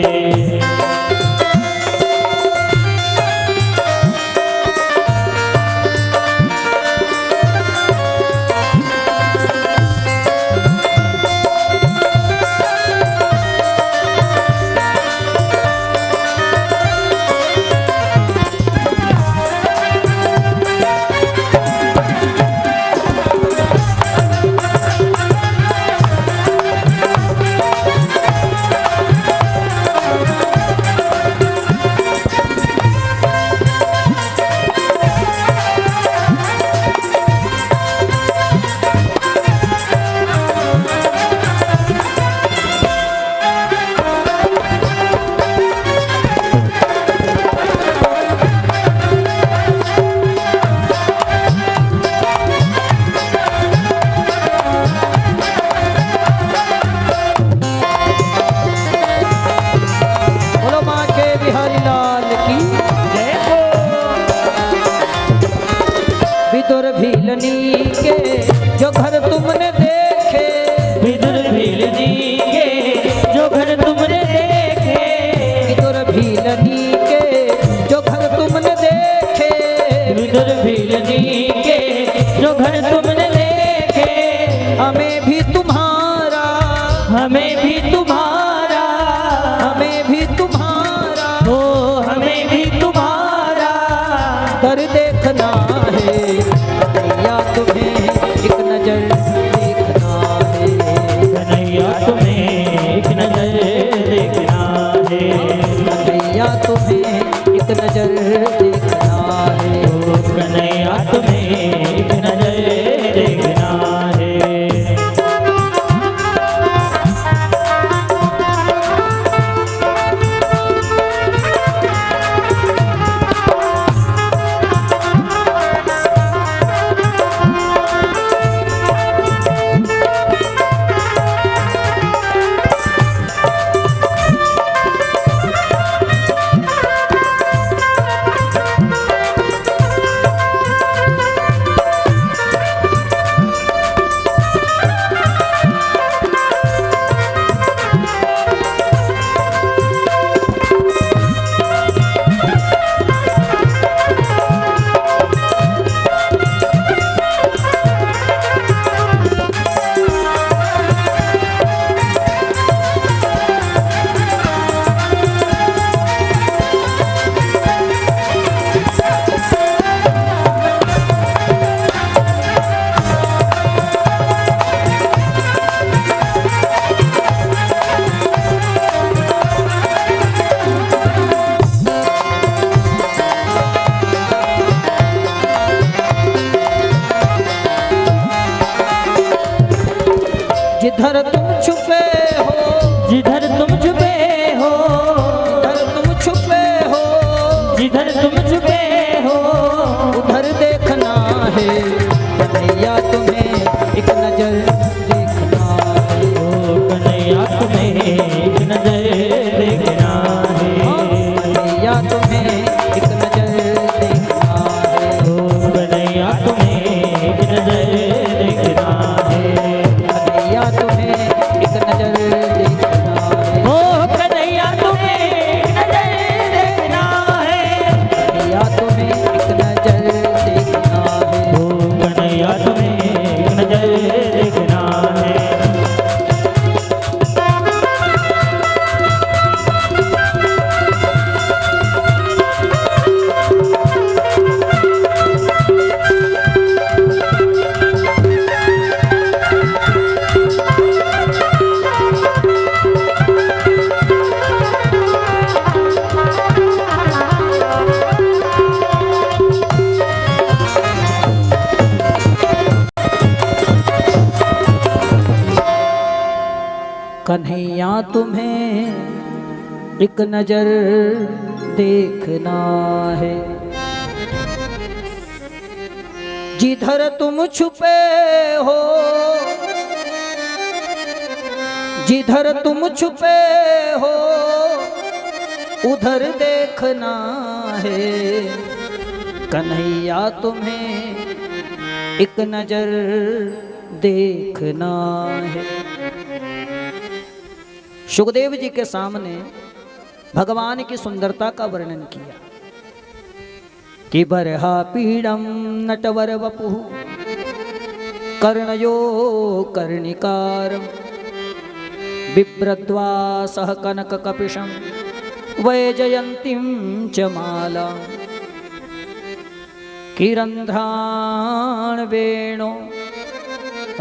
बोलो माँ के बिहारी लाल की जय हो। विदुर भीलनी के जो घर तुमने देखे, विदुर भीलनी के जो घर तुमने देखे, विदुर भीलनी के जो घर तुमने देखे, विदुर भीलनी के जो घर तुमने देखे, हमें भी तुम्हारा, हमें भी तुम्हारा, हमें भी तुम्हारा हो हमें भी तुम्हारा कर देखना है। कन्हैया तुम्हें एक नजर कन्हैया तुम्हें एक नजर देखना है, जिधर तुम छुपे हो, जिधर तुम छुपे हो उधर देखना है, कन्हैया तुम्हें एक नजर देखना है। सुखदेव जी के सामने भगवान की सुंदरता का वर्णन किया कि बरहा पीड़म नटवर वपु कर्णयो कर्णिकारम बिभ्रद्वा सह कनक कपिशम वैजयंतीं च माला किरंध्राण वेणो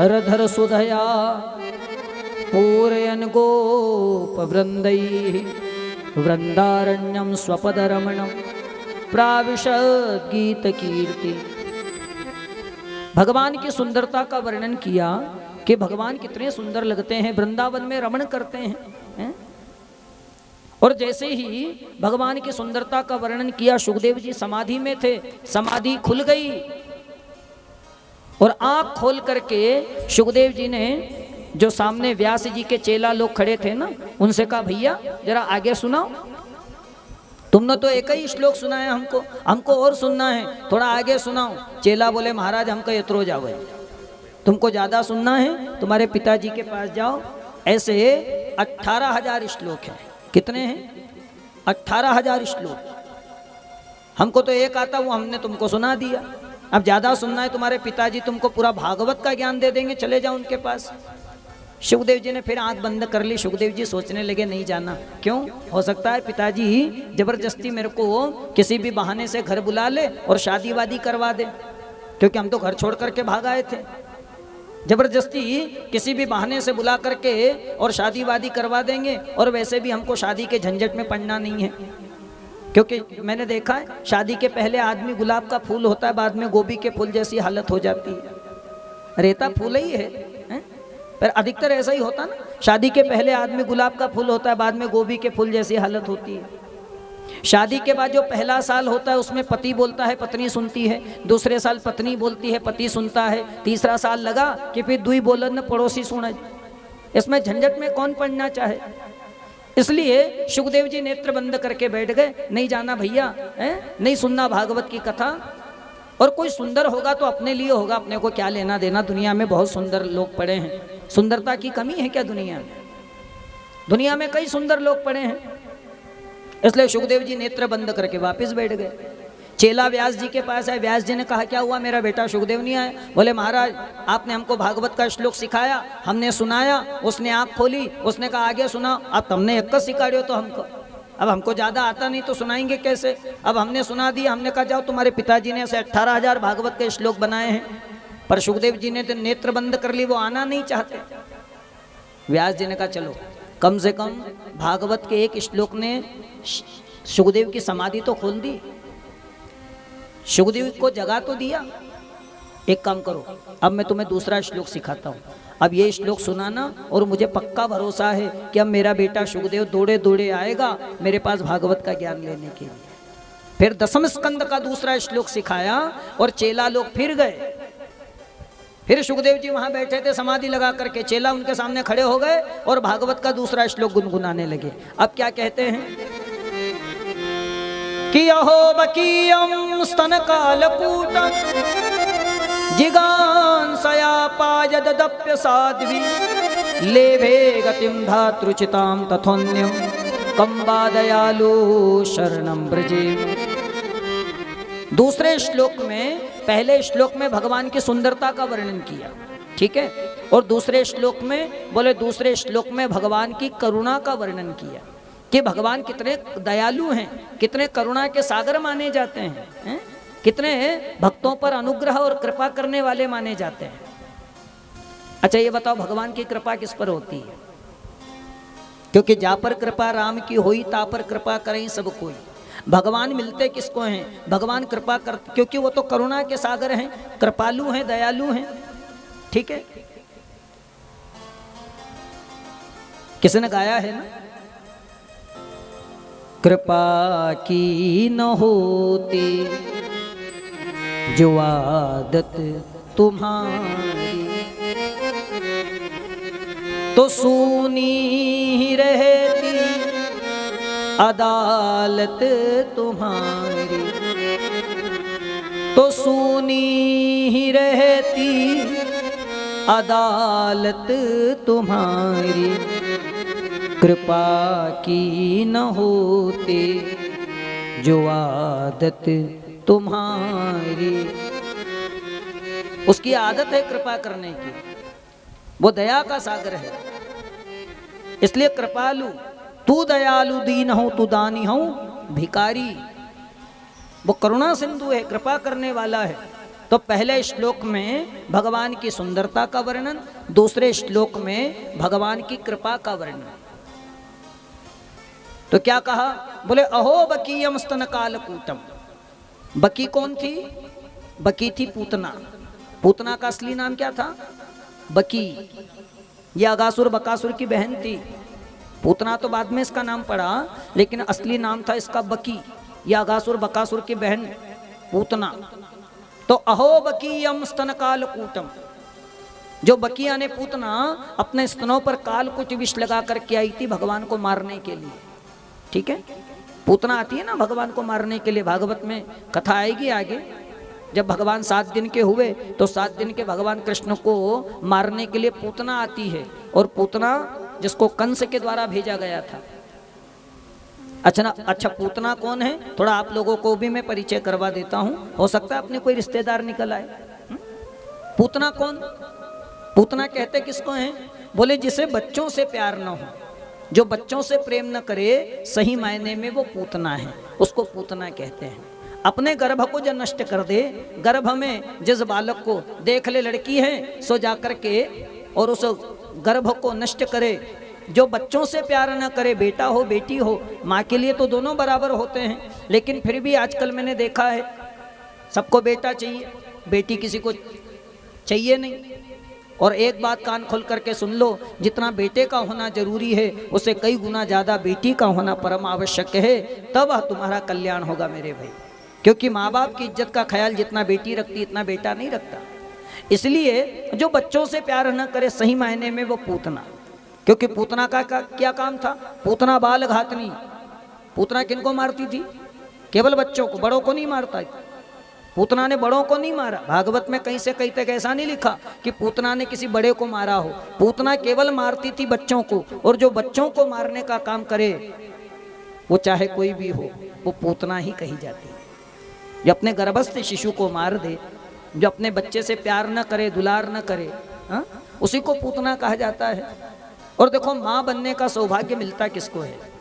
रधर सुधया पूरयन गोप वृंदैः वृंदारण्यम स्वपदरमणम प्राविशद गीत कीर्ति। भगवान की सुंदरता का वर्णन किया कि भगवान कितने सुंदर लगते हैं, वृंदावन में रमण करते हैं। और जैसे ही भगवान की सुंदरता का वर्णन किया, सुखदेव जी समाधि में थे, समाधि खुल गई और आंख खोल करके सुखदेव जी ने जो सामने व्यास जी के चेला लोग खड़े थे ना, उनसे कहा भैया जरा आगे सुनाओ, तुमने तो एक ही श्लोक सुनाया, हमको हमको और सुनना है, थोड़ा आगे सुनाओ। चेला बोले महाराज हमको यत्रो जाओ, तुमको ज्यादा सुनना है तुम्हारे पिताजी के पास जाओ। ऐसे 18,000 श्लोक हैं। कितने हैं? 18,000 श्लोक। हमको तो एक आता, वो हमने तुमको सुना दिया। अब ज्यादा सुनना है, तुम्हारे पिताजी तुमको पूरा भागवत का ज्ञान दे देंगे, चले जाओ उनके पास। सुखदेव जी ने फिर आंख बंद कर ली। सुखदेव जी सोचने लगे नहीं जाना। क्यों? हो सकता है पिताजी जबरदस्ती मेरे को किसी भी बहाने से घर बुला ले और शादी वादी करवा दे, क्योंकि हम तो घर छोड़ करके भाग आए थे। जबरदस्ती किसी भी बहाने से बुला करके और शादी वादी करवा देंगे, और वैसे भी हमको शादी के झंझट में पड़ना नहीं है, क्योंकि मैंने देखा है शादी के पहले आदमी गुलाब का फूल होता है, बाद में गोभी के फूल जैसी हालत हो जाती है। रेता फूल ही है, पर अधिकतर ऐसा ही होता ना, शादी के पहले आदमी गुलाब का फूल होता है, बाद में गोभी के फूल जैसी हालत होती है। शादी के बाद जो पहला साल होता है उसमें पति बोलता है पत्नी सुनती है, दूसरे साल पत्नी बोलती है पति सुनता है, तीसरा साल लगा कि फिर दुई बोलन पड़ोसी सुने। इसमें झंझट में कौन पड़ना चाहे? इसलिए सुखदेव जी नेत्र बंद करके बैठ गए, नहीं जाना भैया, नहीं सुनना भागवत की कथा। और कोई सुंदर होगा तो अपने लिए होगा, अपने को क्या लेना देना। दुनिया में बहुत सुंदर लोग पड़े हैं, सुंदरता की कमी है क्या दुनिया में? दुनिया में कई सुंदर लोग पड़े हैं। इसलिए सुखदेव जी नेत्र बंद करके वापस बैठ गए। चेला व्यास जी के पास आए। व्यास जी ने कहा क्या हुआ, मेरा बेटा सुखदेव नहीं आया? बोले महाराज आपने हमको भागवत का श्लोक सिखाया, हमने सुनाया, उसने आंख खोली, उसने कहा आगे सुनाओ। अब तुमने एक सिखाड़ियो तो हमको, अब हमको ज्यादा आता नहीं तो सुनाएंगे कैसे? अब हमने सुना दिया, हमने कहा जाओ तुम्हारे पिताजी ने ऐसे 18,000 भागवत के श्लोक बनाए हैं, पर सुखदेव जी ने तो नेत्र बंद कर ली, वो आना नहीं चाहते। व्यास जी ने कहा चलो कम से कम भागवत के एक श्लोक ने सुखदेव की समाधि तो खोल दी, सुखदेव को जगा तो दिया। एक काम करो, अब मैं तुम्हें दूसरा श्लोक सिखाता हूँ, अब ये श्लोक सुनाना, और मुझे पक्का भरोसा है कि अब मेरा बेटा सुखदेव दौड़े दौड़े आएगा मेरे पास भागवत का ज्ञान लेने के लिए। फिर 10वें स्कंद का दूसरा श्लोक सिखाया और चेला लोग फिर गए। फिर सुखदेव जी वहां बैठे थे समाधि लगा करके, चेला उनके सामने खड़े हो गए और भागवत का दूसरा श्लोक गुनगुनाने लगे। अब क्या कहते हैं कि अहो बकीयम स्तन कालकूटम जिगांसया पायददप्य साध्वी लेभे गतिम धातृचिताम तथोन्यम कंबा दयालु शरणम ब्रजे। दूसरे श्लोक में, पहले श्लोक में भगवान की सुंदरता का वर्णन किया, ठीक है, और दूसरे श्लोक में बोले, दूसरे श्लोक में भगवान की करुणा का वर्णन किया कि भगवान कितने दयालु हैं, कितने करुणा के सागर माने जाते हैं, कितने भक्तों पर अनुग्रह और कृपा करने वाले माने जाते हैं। अच्छा ये बताओ भगवान की कृपा किस पर होती है? क्योंकि जा पर कृपा राम की होई ता पर कृपा करें सब कोई। भगवान मिलते किसको हैं? भगवान कृपा कर, क्योंकि वो तो करुणा के सागर हैं, कृपालु हैं, दयालु हैं, ठीक है। किसने गाया है ना, कृपा की न होती जो आदत तुम्हारी तो सूनी ही रहती अदालत तुम्हारी, तो सूनी ही रहती अदालत तुम्हारी, कृपा की न होती जो आदत तुम्हारी। उसकी आदत है कृपा करने की, वो दया का सागर है, इसलिए कृपालु। तू दयालु दीन हो, तू दानी हो भिकारी, वो करुणा सिंधु है, कृपा करने वाला है। तो पहले श्लोक में भगवान की सुंदरता का वर्णन, दूसरे श्लोक में भगवान की कृपा का वर्णन। तो क्या कहा, बोले अहो बकीयम स्तन कालकूटम। बकी कौन थी? बकी थी पूतना। पूतना का असली नाम क्या था? बकी। यह अगासुर बकासुर की बहन थी। पूतना तो बाद में इसका नाम पड़ा, लेकिन असली नाम था इसका बकी। यह अगासुर बकासुर की बहन पूतना। तो अहो बकीयम स्तन कालकूटम, जो बकी यानी पूतना अपने स्तनों पर कालकुट विष लगा करके आई थी भगवान को मारने के लिए। ठीक है, पूतना आती है ना भगवान को मारने के लिए, भागवत में कथा आएगी आगे। जब भगवान 7 दिन के हुए तो 7 दिन के भगवान कृष्ण को मारने के लिए पूतना आती है, और पूतना जिसको कंस के द्वारा भेजा गया था। अच्छा पूतना कौन है, थोड़ा आप लोगों को भी मैं परिचय करवा देता हूं, हो सकता है अपने कोई रिश्तेदार निकल आए। पूतना कौन? पूतना कहते किसको हैं? बोले जिसे बच्चों से प्यार न हो, जो बच्चों से प्रेम न करे, सही मायने में वो पूतना है, उसको पूतना कहते हैं। अपने गर्भ को जो नष्ट कर दे, गर्भ में जिस बालक को देख ले लड़की है सो जाकर के और उस गर्भ को नष्ट करे, जो बच्चों से प्यार न करे, बेटा हो बेटी हो, माँ के लिए तो दोनों बराबर होते हैं, लेकिन फिर भी आजकल मैंने देखा है सबको बेटा चाहिए, बेटी किसी को चाहिए नहीं। और एक बात कान खोल करके सुन लो, जितना बेटे का होना जरूरी है उससे कई गुना ज़्यादा बेटी का होना परम आवश्यक है, तब तुम्हारा कल्याण होगा मेरे भाई। क्योंकि माँ बाप की इज्जत का ख्याल जितना बेटी रखती इतना बेटा नहीं रखता। इसलिए जो बच्चों से प्यार न करे, सही मायने में वो पूतना। क्योंकि पूतना का क्या काम था? पूतना बाल घातनी। पूतना किनको मारती थी? केवल बच्चों को, बड़ों को नहीं मारता। पूतना ने बड़ों को नहीं मारा। भागवत में कहीं से कहीं तक ऐसा नहीं लिखा कि पूतना ने किसी बड़े को मारा हो। पूतना केवल मारती थी बच्चों को, और जो बच्चों को मारने का काम करे वो चाहे कोई भी हो, वो पूतना ही कही जाती है। जो अपने गर्भस्थ शिशु को मार दे, जो अपने बच्चे से प्यार न करे, दुलार न करे, उसी को पूतना कहा जाता है। और देखो, माँ बनने का सौभाग्य मिलता किसको है?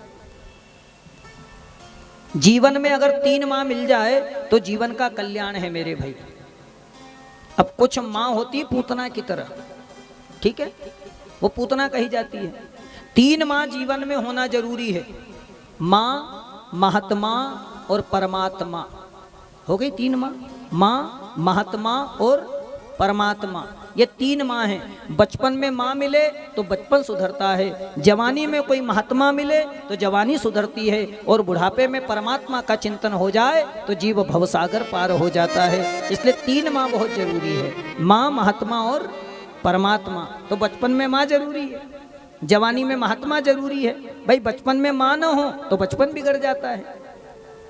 जीवन में अगर 3 माँ मिल जाए तो जीवन का कल्याण है मेरे भाई। अब कुछ माँ होती पूतना की तरह, ठीक है, वो पूतना कही जाती है। 3 माँ जीवन में होना जरूरी है, माँ, महात्मा और परमात्मा। हो गई 3 माँ, माँ, महात्मा और परमात्मा। ये 3 माँ हैं। बचपन में माँ मिले तो बचपन सुधरता है, जवानी में कोई महात्मा मिले तो जवानी सुधरती है, और बुढ़ापे में परमात्मा का चिंतन हो जाए तो जीव भवसागर पार हो जाता है। इसलिए 3 माँ बहुत जरूरी है, माँ, महात्मा और परमात्मा। तो बचपन में माँ जरूरी है, जवानी में महात्मा जरूरी है। भाई बचपन में माँ न हो तो बचपन बिगड़ जाता है।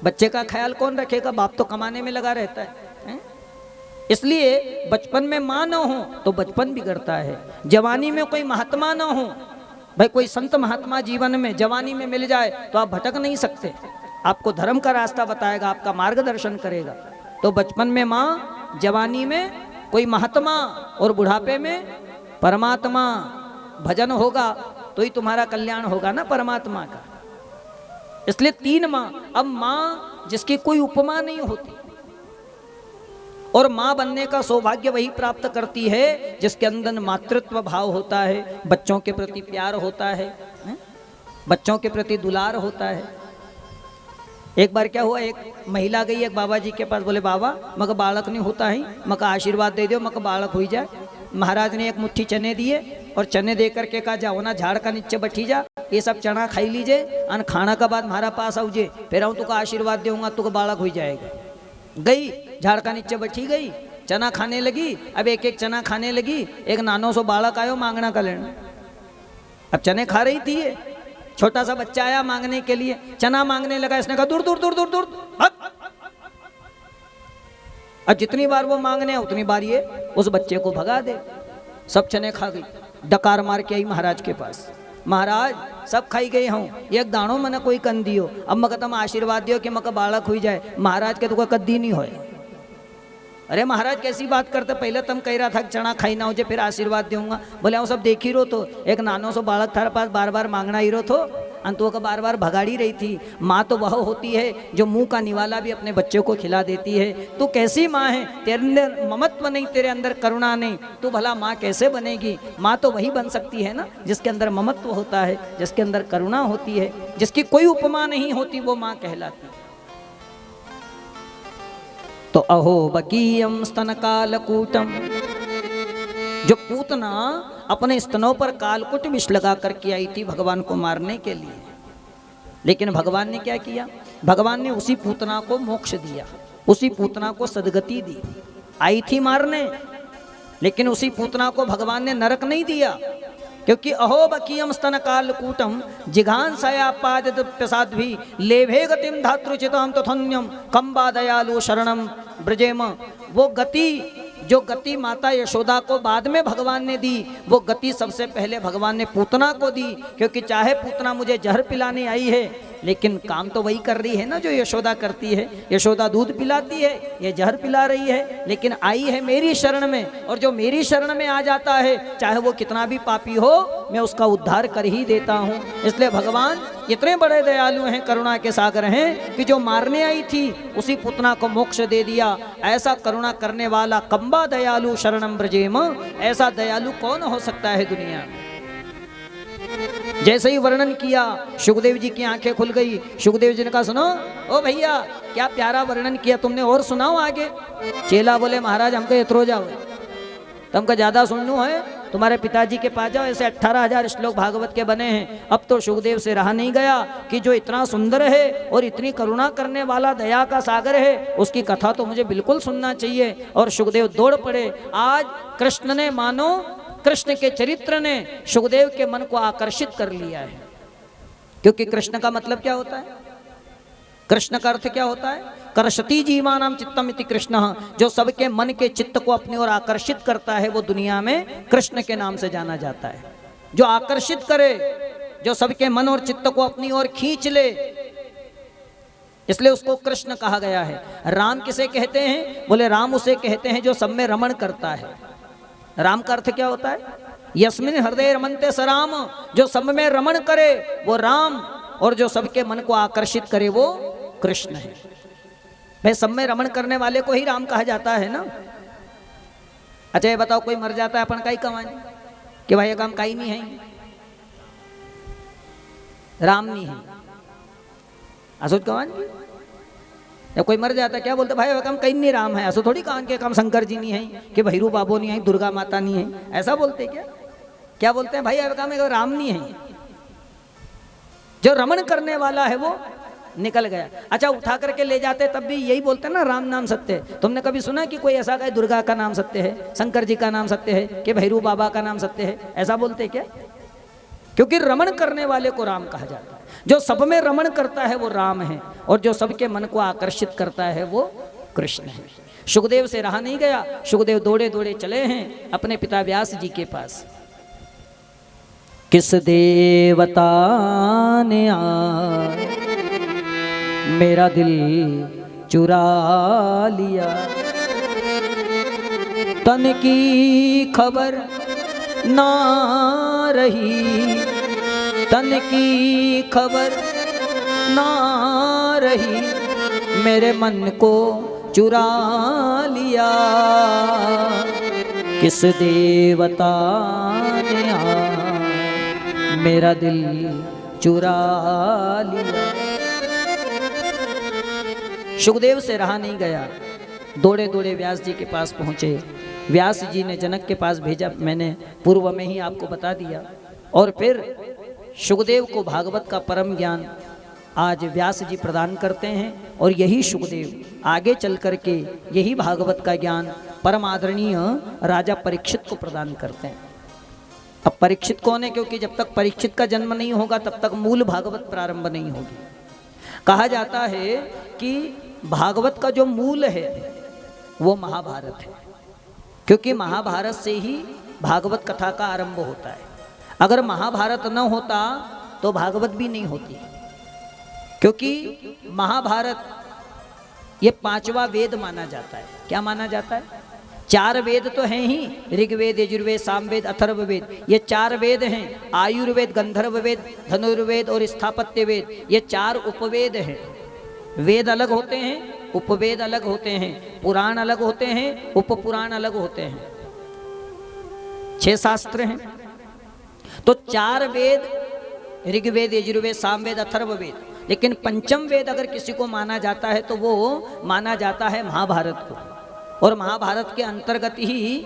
बच्चे का ख्याल कौन रखेगा? बाप तो कमाने में लगा रहता है। इसलिए बचपन में माँ न हो तो बचपन बिगड़ता है। जवानी में कोई महात्मा न हो, भाई कोई संत महात्मा जीवन में जवानी में मिल जाए तो आप भटक नहीं सकते, आपको धर्म का रास्ता बताएगा, आपका मार्गदर्शन करेगा। तो बचपन में माँ, जवानी में कोई महात्मा और बुढ़ापे में परमात्मा। भजन होगा तो ही तुम्हारा कल्याण होगा ना परमात्मा का। इसलिए 3 माँ। अब माँ जिसकी कोई उपमा नहीं होती, और माँ बनने का सौभाग्य वही प्राप्त करती है जिसके अंदर मातृत्व भाव होता है, बच्चों के प्रति प्यार होता है, बच्चों के प्रति दुलार होता है। एक बार क्या हुआ, एक महिला गई एक बाबा जी के पास, बोले बाबा मक बालक नहीं होता है, मका आशीर्वाद दे दो, मक बालक हो जाए। महाराज ने एक मुट्ठी चने दिए, और चने दे करके कहा जाओ ना झाड़ का नीचे बैठी जा, ये सब चना खाई लीजिए, अन खाना का बाद हमारा पास आऊजे, फिर आऊँ तुका आशीर्वाद दूंगा, तुका बालक हो जाएगा। गई झाड़ का नीचे बैठी गई, चना खाने लगी। अब एक एक चना खाने लगी, एक नानो सो बालक आयो मांगना का लेना। अब चने खा रही थी ये, छोटा सा बच्चा आया मांगने के लिए, चना मांगने लगा। इसने कहा दूर दूर दूर दूर दूर भाग। अब जितनी बार वो मांगने उतनी बार ये उस बच्चे को भगा दे। सब चने खा गई, डकार मार के आई महाराज के पास। महाराज सब खाई गई हूँ, एक दाणो मने कोई कन दियो, अब मका तम आशीर्वाद दियो कि मका बालक हुई जाए। महाराज के तो कद्दी नहीं होए। अरे महाराज कैसी बात करते, पहले तुम कह रहा था कि चना खाई ना हो जाए फिर आशीर्वाद दूंगा। बोले वो सब देख ही रो, तो एक नानो सो बालक थारे पास बार बार मांगना ही रो तो अंतों का बार बार भगाड़ी रही थी। माँ तो वह होती है जो मुंह का निवाला भी अपने बच्चों को खिला देती है। तू कैसी माँ है, तेरे अंदर ममत्व नहीं, तेरे अंदर करुणा नहीं, तू भला माँ कैसे बनेगी। माँ तो वही बन सकती है ना जिसके अंदर ममत्व होता है, जिसके अंदर करुणा होती है, जिसकी कोई उपमा नहीं होती, वो माँ कहलाती है। तो अहो बकीयम स्तन कालकूटम, जो पूतना अपने स्तनों पर कालकुट विष लगा करके आई थी भगवान को मारने के लिए, लेकिन भगवान ने क्या किया, भगवान ने उसी पूतना को मोक्ष दिया, उसी पूतना को सदगति दी। आई थी मारने, लेकिन उसी पूतना को भगवान ने नरक नहीं दिया, क्योंकि अहो बकीयम स्तन कालकूटम जिघांसया पादत प्रसाद्भि लेभे गतिम धातृचितम तथन्यम कंबा दयालु शरणम ब्रजेम। वो गति, जो गति माता यशोदा को बाद में भगवान ने दी, वो गति सबसे पहले भगवान ने पूतना को दी। क्योंकि चाहे पूतना मुझे जहर पिलाने आई है, लेकिन काम तो वही कर रही है ना जो यशोदा करती है। यशोदा दूध पिलाती है, ये जहर पिला रही है, लेकिन आई है मेरी शरण में। और जो मेरी शरण में आ जाता है, चाहे वो कितना भी पापी हो, मैं उसका उद्धार कर ही देता हूँ। इसलिए भगवान इतने बड़े दयालु हैं, करुणा के सागर हैं, कि जो मारने आई थी उसी पुतना को मोक्ष दे दिया। ऐसा करुणा करने वाला कंबा दयालु शरणम ब्रजेम, ऐसा दयालु कौन हो सकता है दुनिया में। जैसे ही वर्णन किया, सुखदेव जी की आंखें खुल गई। सुखदेव जी ने कहा सुनो ओ भैया, क्या प्यारा वर्णन किया तुमने, और सुनाओ आगे। चेला बोले महाराज हमको इतरो जाओ, तुमको ज्यादा सुनना है, तुम्हारे पिताजी के पास जाओ, ऐसे 18,000 श्लोक भागवत के बने हैं। अब तो सुखदेव से रहा नहीं गया कि जो इतना सुंदर है और इतनी करुणा करने वाला दया का सागर है, उसकी कथा तो मुझे बिल्कुल सुनना चाहिए। और सुखदेव दौड़ पड़े। आज कृष्ण ने, मानो कृष्ण के चरित्र ने सुखदेव के मन को आकर्षित कर लिया है। क्योंकि कृष्ण का मतलब क्या होता है, कृष्ण का अर्थ क्या होता है, कर्षति जीवानाम चित्तम इति कृष्ण। जो सबके मन के चित्त को अपनी ओर आकर्षित करता है, वो दुनिया में कृष्ण के नाम से जाना जाता है। जो आकर्षित करे, जो सबके मन और चित्त को अपनी ओर खींच ले, इसलिए उसको कृष्ण कहा गया है। राम किसे कहते हैं, बोले राम उसे कहते हैं जो सब में रमण करता है। राम का अर्थ क्या होता है, यस्मिन हृदय रमन्ते स राम, जो सब में रमण करे वो राम, और जो सबके मन को आकर्षित करे वो कृष्ण है। भाई सब में रमण करने वाले को ही राम कहा जाता है ना। अच्छा ये बताओ, कोई मर जाता है अपन का ही कमाने कि भाई ये काम का ही नहीं है, राम नहीं है, असुद कमान। या कोई मर जाता है क्या बोलते, भाई वह काम कहीं नहीं राम है, असो थोड़ी कान के काम शंकर जी नहीं है, कि भैरू बाबो नहीं है, दुर्गा माता नहीं है, ऐसा बोलते क्या, क्या बोलते हैं भाई वह काम राम नहीं है। जो रमण करने वाला है वो निकल गया। अच्छा उठा करके ले जाते तब भी यही बोलते हैं ना, राम नाम सत्य है। तुमने कभी सुना कि कोई ऐसा कहे दुर्गा का नाम सत्य है, शंकर जी का नाम सत्य है, कि भैरू बाबा का नाम सत्य है, ऐसा बोलते क्या। क्योंकि रमण करने वाले को राम कहा जाता है। जो सब में रमण करता है वो राम है, और जो सबके मन को आकर्षित करता है वो कृष्ण है। सुखदेव से रहा नहीं गया, सुखदेव दौड़े दौड़े चले हैं अपने पिता व्यास जी के पास। किस देवता ने मेरा दिल चुरा लिया, तन की खबर ना रही, तन की खबर ना रही, मेरे मन को चुरा लिया। किस देवता ने मेरा दिल चुरा लिया। सुखदेव से रहा नहीं गया, दौड़े दौड़े व्यास जी के पास पहुंचे। व्यास जी ने जनक के पास भेजा, मैंने पूर्व में ही आपको बता दिया। और फिर शुकदेव को भागवत का परम ज्ञान आज व्यास जी प्रदान करते हैं, और यही शुकदेव आगे चल कर के यही भागवत का ज्ञान परम आदरणीय राजा परीक्षित को प्रदान करते हैं। अब परीक्षित कौन है? क्योंकि जब तक परीक्षित का जन्म नहीं होगा तब तक मूल भागवत प्रारंभ नहीं होगी। कहा जाता है कि भागवत का जो मूल है वो महाभारत है, क्योंकि महाभारत से ही भागवत कथा का आरंभ होता है। अगर महाभारत न होता तो भागवत भी नहीं होती, क्योंकि महाभारत ये पांचवा वेद माना जाता है। क्या माना जाता है? 4 वेद तो हैं ही, ऋग्वेद, यजुर्वेद, सामवेद, अथर्ववेद, ये 4 वेद हैं। आयुर्वेद, गंधर्व वेद, धनुर्वेद और स्थापत्य वेद, ये 4 उपवेद हैं। वेद अलग होते हैं, उपवेद अलग होते हैं, पुराण अलग होते हैं, उपपुराण अलग होते हैं। 6 शास्त्र हैं। तो 4 वेद, ऋग्वेद, यजुर्वेद, सामवेद, अथर्ववेद, लेकिन पंचम वेद अगर किसी को माना जाता है तो वो माना जाता है महाभारत को। और महाभारत के अंतर्गत ही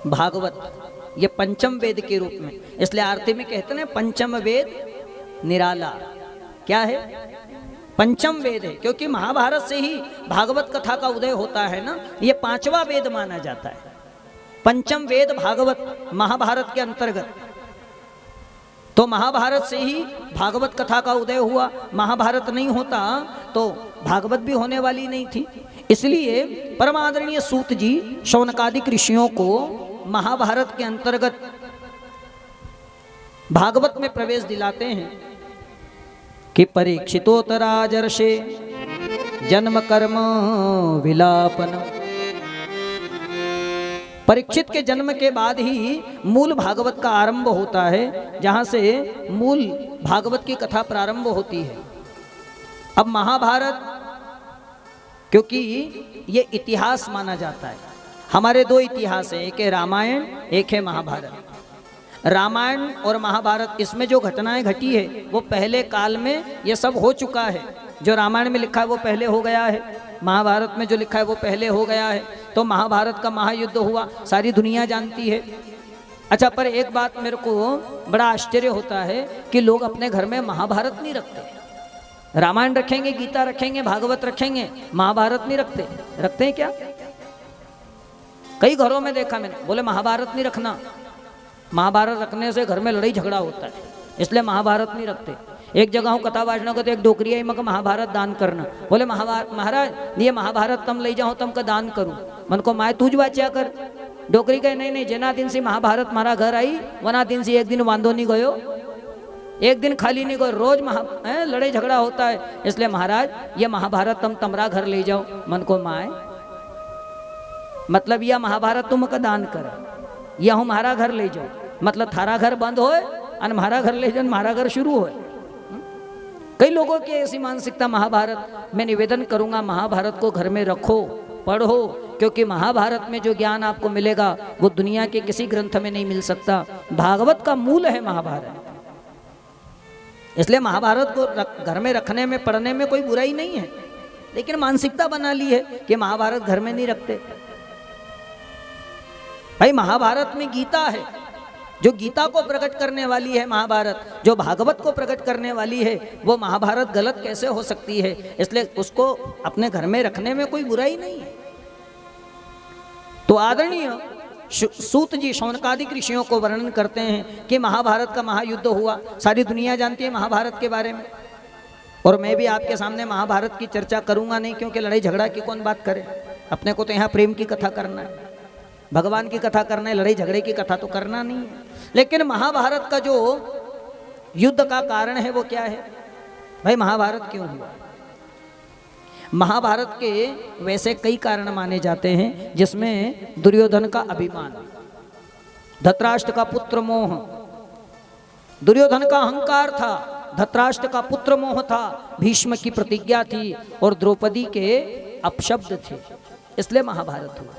भागवत ये पंचम वेद के रूप में, इसलिए आरती में कहते हैं पंचम वेद निराला। क्या है? पंचम वेद है, क्योंकि महाभारत से ही भागवत कथा का उदय होता है ना। ये 5वां वेद माना जाता है। पंचम वेद भागवत महाभारत के अंतर्गत, तो महाभारत से ही भागवत कथा का उदय हुआ। महाभारत नहीं होता तो भागवत भी होने वाली नहीं थी। इसलिए परमादरणीय सूत जी शौनकादिक ऋषियों को महाभारत के अंतर्गत भागवत में प्रवेश दिलाते हैं कि परीक्षितोत्तराजर्षे जन्म कर्म विलापन। परीक्षित के जन्म के बाद ही मूल भागवत का आरंभ होता है, जहां से मूल भागवत की कथा प्रारंभ होती है। अब महाभारत, क्योंकि ये इतिहास माना जाता है। हमारे 2 इतिहास है, एक है रामायण, एक है महाभारत। रामायण और महाभारत, इसमें जो घटनाएं घटी है वो पहले काल में ये सब हो चुका है। जो रामायण में लिखा है वो पहले हो गया है, महाभारत में जो लिखा है वो पहले हो गया है। तो महाभारत का महायुद्ध हुआ, सारी दुनिया जानती है। अच्छा, पर एक बात मेरे को बड़ा आश्चर्य होता है कि लोग अपने घर में महाभारत नहीं रखते। रामायण रखेंगे, गीता रखेंगे, भागवत रखेंगे, महाभारत नहीं रखते। रखते हैं क्या? कई घरों में देखा मैंने, बोले महाभारत नहीं रखना, महाभारत रखने से घर में लड़ाई झगड़ा होता है, इसलिए महाभारत नहीं रखते। एक जगह हूँ कथा वाचना को, तो एक डोकरी मग महाभारत दान करना। बोले महाराज ये महाभारत तम ले जाओ, तम का दान करूँ। मन को माए तूज वाच्या कर। डोकरी कहे नहीं नहीं, जेना दिन से महाभारत मारा घर आई वना दिन से एक दिन वांधो नहीं गयो, एक दिन खाली नहीं गयो, रोज लड़ाई झगड़ा होता है, इसलिए महाराज ये महाभारत तम तमरा घर ले जाओ। मन को माए मतलब यह महाभारत तुम का दान कर, यह हूँ हमारा घर ले जाओ, मतलब थारा घर बंद होए और हमारा घर ले जाओ, हमारा घर शुरू होए। कई लोगों की ऐसी मानसिकता महाभारत। मैं निवेदन करूंगा महाभारत को घर में रखो, पढ़ो, क्योंकि महाभारत में जो ज्ञान आपको मिलेगा वो दुनिया के किसी ग्रंथ में नहीं मिल सकता। भागवत का मूल है महाभारत, इसलिए महाभारत को घर में रखने में, पढ़ने में कोई बुराई नहीं है, लेकिन मानसिकता बना ली है कि महाभारत घर में नहीं रखते। भाई महाभारत में गीता है, जो गीता को प्रकट करने वाली है महाभारत, जो भागवत को प्रकट करने वाली है, वो महाभारत गलत कैसे हो सकती है? इसलिए उसको अपने घर में रखने में कोई बुराई नहीं है। तो आदरणीय सूत जी शौनकादिक ऋषियों को वर्णन करते हैं कि महाभारत का महायुद्ध हुआ, सारी दुनिया जानती है महाभारत के बारे में। और मैं भी आपके सामने महाभारत की चर्चा करूंगा नहीं, क्योंकि लड़ाई झगड़ा की कौन बात करे। अपने को तो यहाँ प्रेम की कथा करना है, भगवान की कथा करना है, लड़ाई झगड़े की कथा तो करना नहीं है। लेकिन महाभारत का जो युद्ध का कारण है वो क्या है? भाई महाभारत क्यों हुआ? महाभारत के वैसे कई कारण माने जाते हैं, जिसमें दुर्योधन का अभिमान, धृतराष्ट्र का पुत्र मोह, दुर्योधन का अहंकार था, धृतराष्ट्र का पुत्र मोह था, भीष्म की प्रतिज्ञा थी और द्रौपदी के अपशब्द थे, इसलिए महाभारत हुआ।